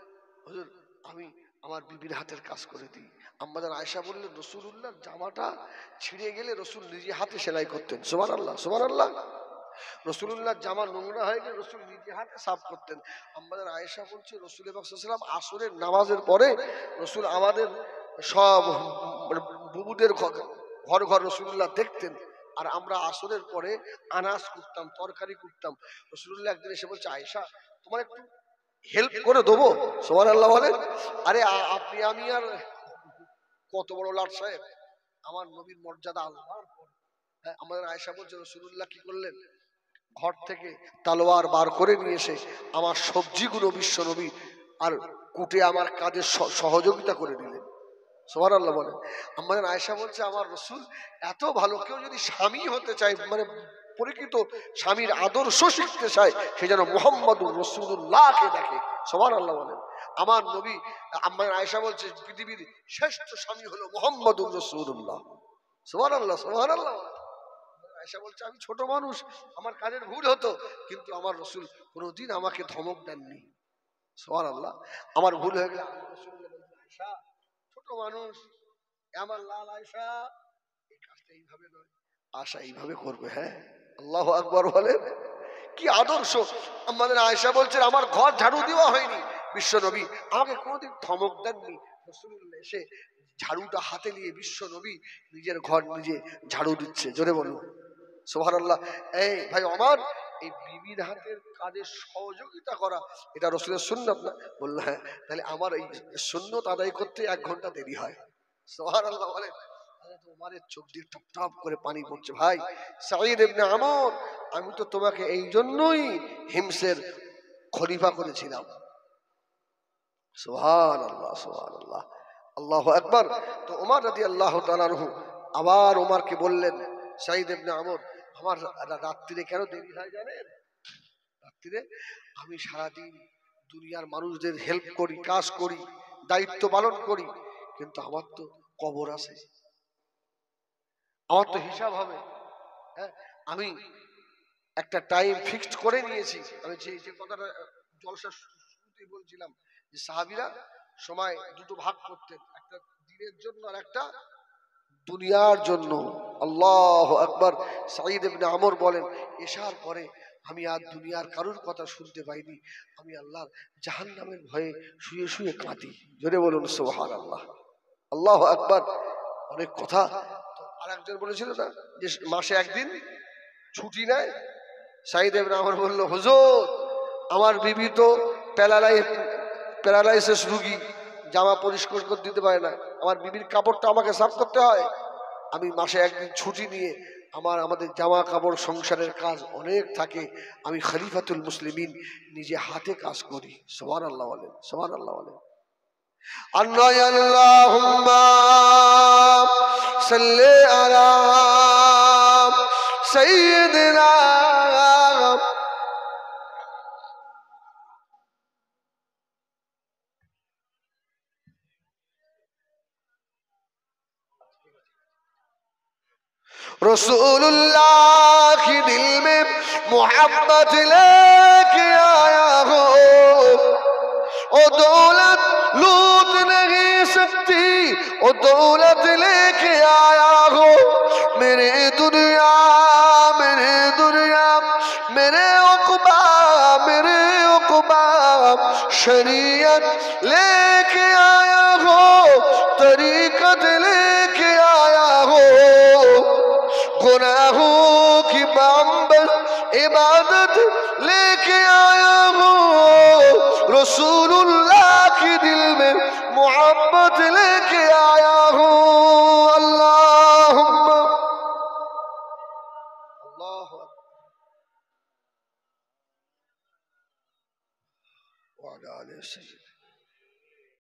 হুজুর আমি আমার বিবির হাতের কাজ করে দিই। আমাদের আয়েশা বললেন, রাসূলুল্লাহর জামাটা ছিঁড়ে গেলে রাসূল নিজে হাতে সেলাই করতেন। সুবহানাল্লাহ সুবহানাল্লাহ। রাসূলুল্লাহর জামা নোংরা হয়ে গেলে রাসূল নিজে হাতে সাফ করতেন। আমাদের আয়েশা বলছে, রাসূল পাক সাল্লাল্লাহু আলাইহি ওয়াসাল্লাম আসরের নামাজের পরে রাসূল আমাদের সব বুবুদের ঘর ঘর রাসূলুল্লাহ দেখতেন, আর আমরা আসরের পরে আনাজ করতাম, তরকারি করতাম। রাসূলুল্লাহ একদিন এসে বলছে, আয়েশা তোমার একটু হেল্প করে দেবো? সুবহানাল্লাহ বলেন। আরে আপনি আমি আর কত বড় লাট সাহেব, আমার নবীর মর্যাদা আল্লাহর পর। আমাদের আয়েশা বলছে, রাসূলুল্লাহ কি করলেন? ঘর থেকে তলোয়ার বার করে নিয়ে এসে আমার সবজিগুলো বিশ্ব নবী আর কুটে আমার কাজে সহযোগিতা করে দিলেন। সুবহানাল্লাহ বলেন। আমাদের আয়েশা বলছে, আমার রাসূল এত ভালো, কেউ যদি স্বামী হতে চায়, মানে পরিচিত স্বামীর আদর্শ শিখতে চায়, সে যেন মুহাম্মদুর রাসূলুল্লাহকে দেখে। সুবহানাল্লাহ বলেন। আমার নবী, আমাদের আয়েশা বলছে, পৃথিবীর শ্রেষ্ঠ স্বামী হলো মুহাম্মদুর রাসূলুল্লাহ। সুবহানাল্লাহ সুবহানাল্লাহ। আয়েশা বলছে, আমি ছোট মানুষ, আমার কাজের ভুল হতো, কিন্তু আমার রাসূল কোনোদিন আমাকে ধমক দেননি। সুবহানাল্লাহ। আমার ভুল হয়ে গেলে রাসূলুল্লাহ বলতেন, আয়েশা ছোট মানুষ, আমার লাল আয়েশা এই কাজটা এইভাবে নয়, আশা এইভাবে করবে। হ্যাঁ, আল্লাহু আকবার বলেন। কি আদর্শ! আমাদের আয়েশা বলছেন, আমার ঘর ঝাড়ু দেওয়া হয়নি, বিশ্ব নবী আমাকে কোনোদিন ধমক দেননি। রাসূলুল্লাহ এসে ঝাড়ুটা হাতে নিয়ে বিশ্ব নবী নিজের ঘর নিজে ঝাড়ু দিচ্ছে। জোরে বলুন সুবহানাল্লাহ। এই ভাই আমার, এই বিবির হাতের কাজে সহযোগিতা করা এটা রাসূলের সুন্নাত না? বললো হ্যাঁ। তাহলে আমার এই সুন্নাত আদায় করতে 1 ঘন্টা দেরি হয়। সুবহানাল্লাহ বলে। তোমার চোখ দিয়ে টপ টপ করে পানি পড়ছে। ভাই সাঈদ ইবনে আমর, আমি তো তোমাকে এই জন্যই হিমসের খলিফা করেছিলাম। সুবহানাল্লাহ সুবহানাল্লাহ, আল্লাহু আকবার। তো ওমর রাদিয়াল্লাহু তাআলা আনহু আবার ওমরকে বললেন, সাঈদ ইবনে আমর, আমার রাত্রিরে কেন দেরি হয় জানেন? রাত্রিরে আমি সারাদিন দুনিয়ার মানুষদের হেল্প করি, কাজ করি, দায়িত্ব পালন করি, কিন্তু আমার তো কবর আছে, আমার তো হিসাব হবে। হ্যাঁ, আমি একটা টাইম ফিক্সড করে নিয়েছি। আমি যে কথাটা জলসা শুরুতেই বলছিলাম যে সাহাবীরা সময় দুটো ভাগ করতেন, একটা দিনের জন্য আর একটা দুনিয়ার জন্য। আল্লাহু আকবার। সাঈদ ইবনে আমর বলেন, এশার পরে আমি আর দুনিয়ার কারোর কথা শুনতে পাইনি, আমি আল্লাহর জাহান্নামের ভয়ে শুয়ে শুয়ে কাঁদি। জোরে বলুন সুবহানাল্লাহ, আল্লাহু আকবার। অনেক কথা। তো আরেকজন বলেছিল না যে মাসে একদিন ছুটি নেয়। সাঈদ ইবনে আমর বলল, হুজুর আমার বিবি তো প্যারালাইসিস রোগী, জামা পরিষ্কার করে দিতে পারে না, আমার বিবির কাপড়টা আমাকে সাফ করতে হয়, আমি মাসে একদিন ছুটি নিয়ে আমাদের জামা কাপড় সংসারের কাজ অনেক থাকে, আমি খলিফাতুল মুসলিমিন নিজে হাতে কাজ করি। সুবহানাল্লাহ বলেন, সুবহানাল্লাহ বলেন। আল্লাহুম্মা সাল্লি আলা সাইয়্যিদিনা रसूलुल्लाह की दिल में मोहब्बत लेके आया हो, ओ दौलत लूट नहीं सकती, ओ दौलत लेके आया हो। मेरे दुनिया मेरे दुनिया मेरे उक़बा मेरे उक़बा शरीयत लेके आया हो, तरीक़त लेके आया हो, गुनाहों की बाम्बर इबादत लेके आया हो, रसूलुल्लाह की दिल में मोहब्बत लेके आया हो। अल्लाहुम्मा अल्लाहु अकबर व अला आलिहि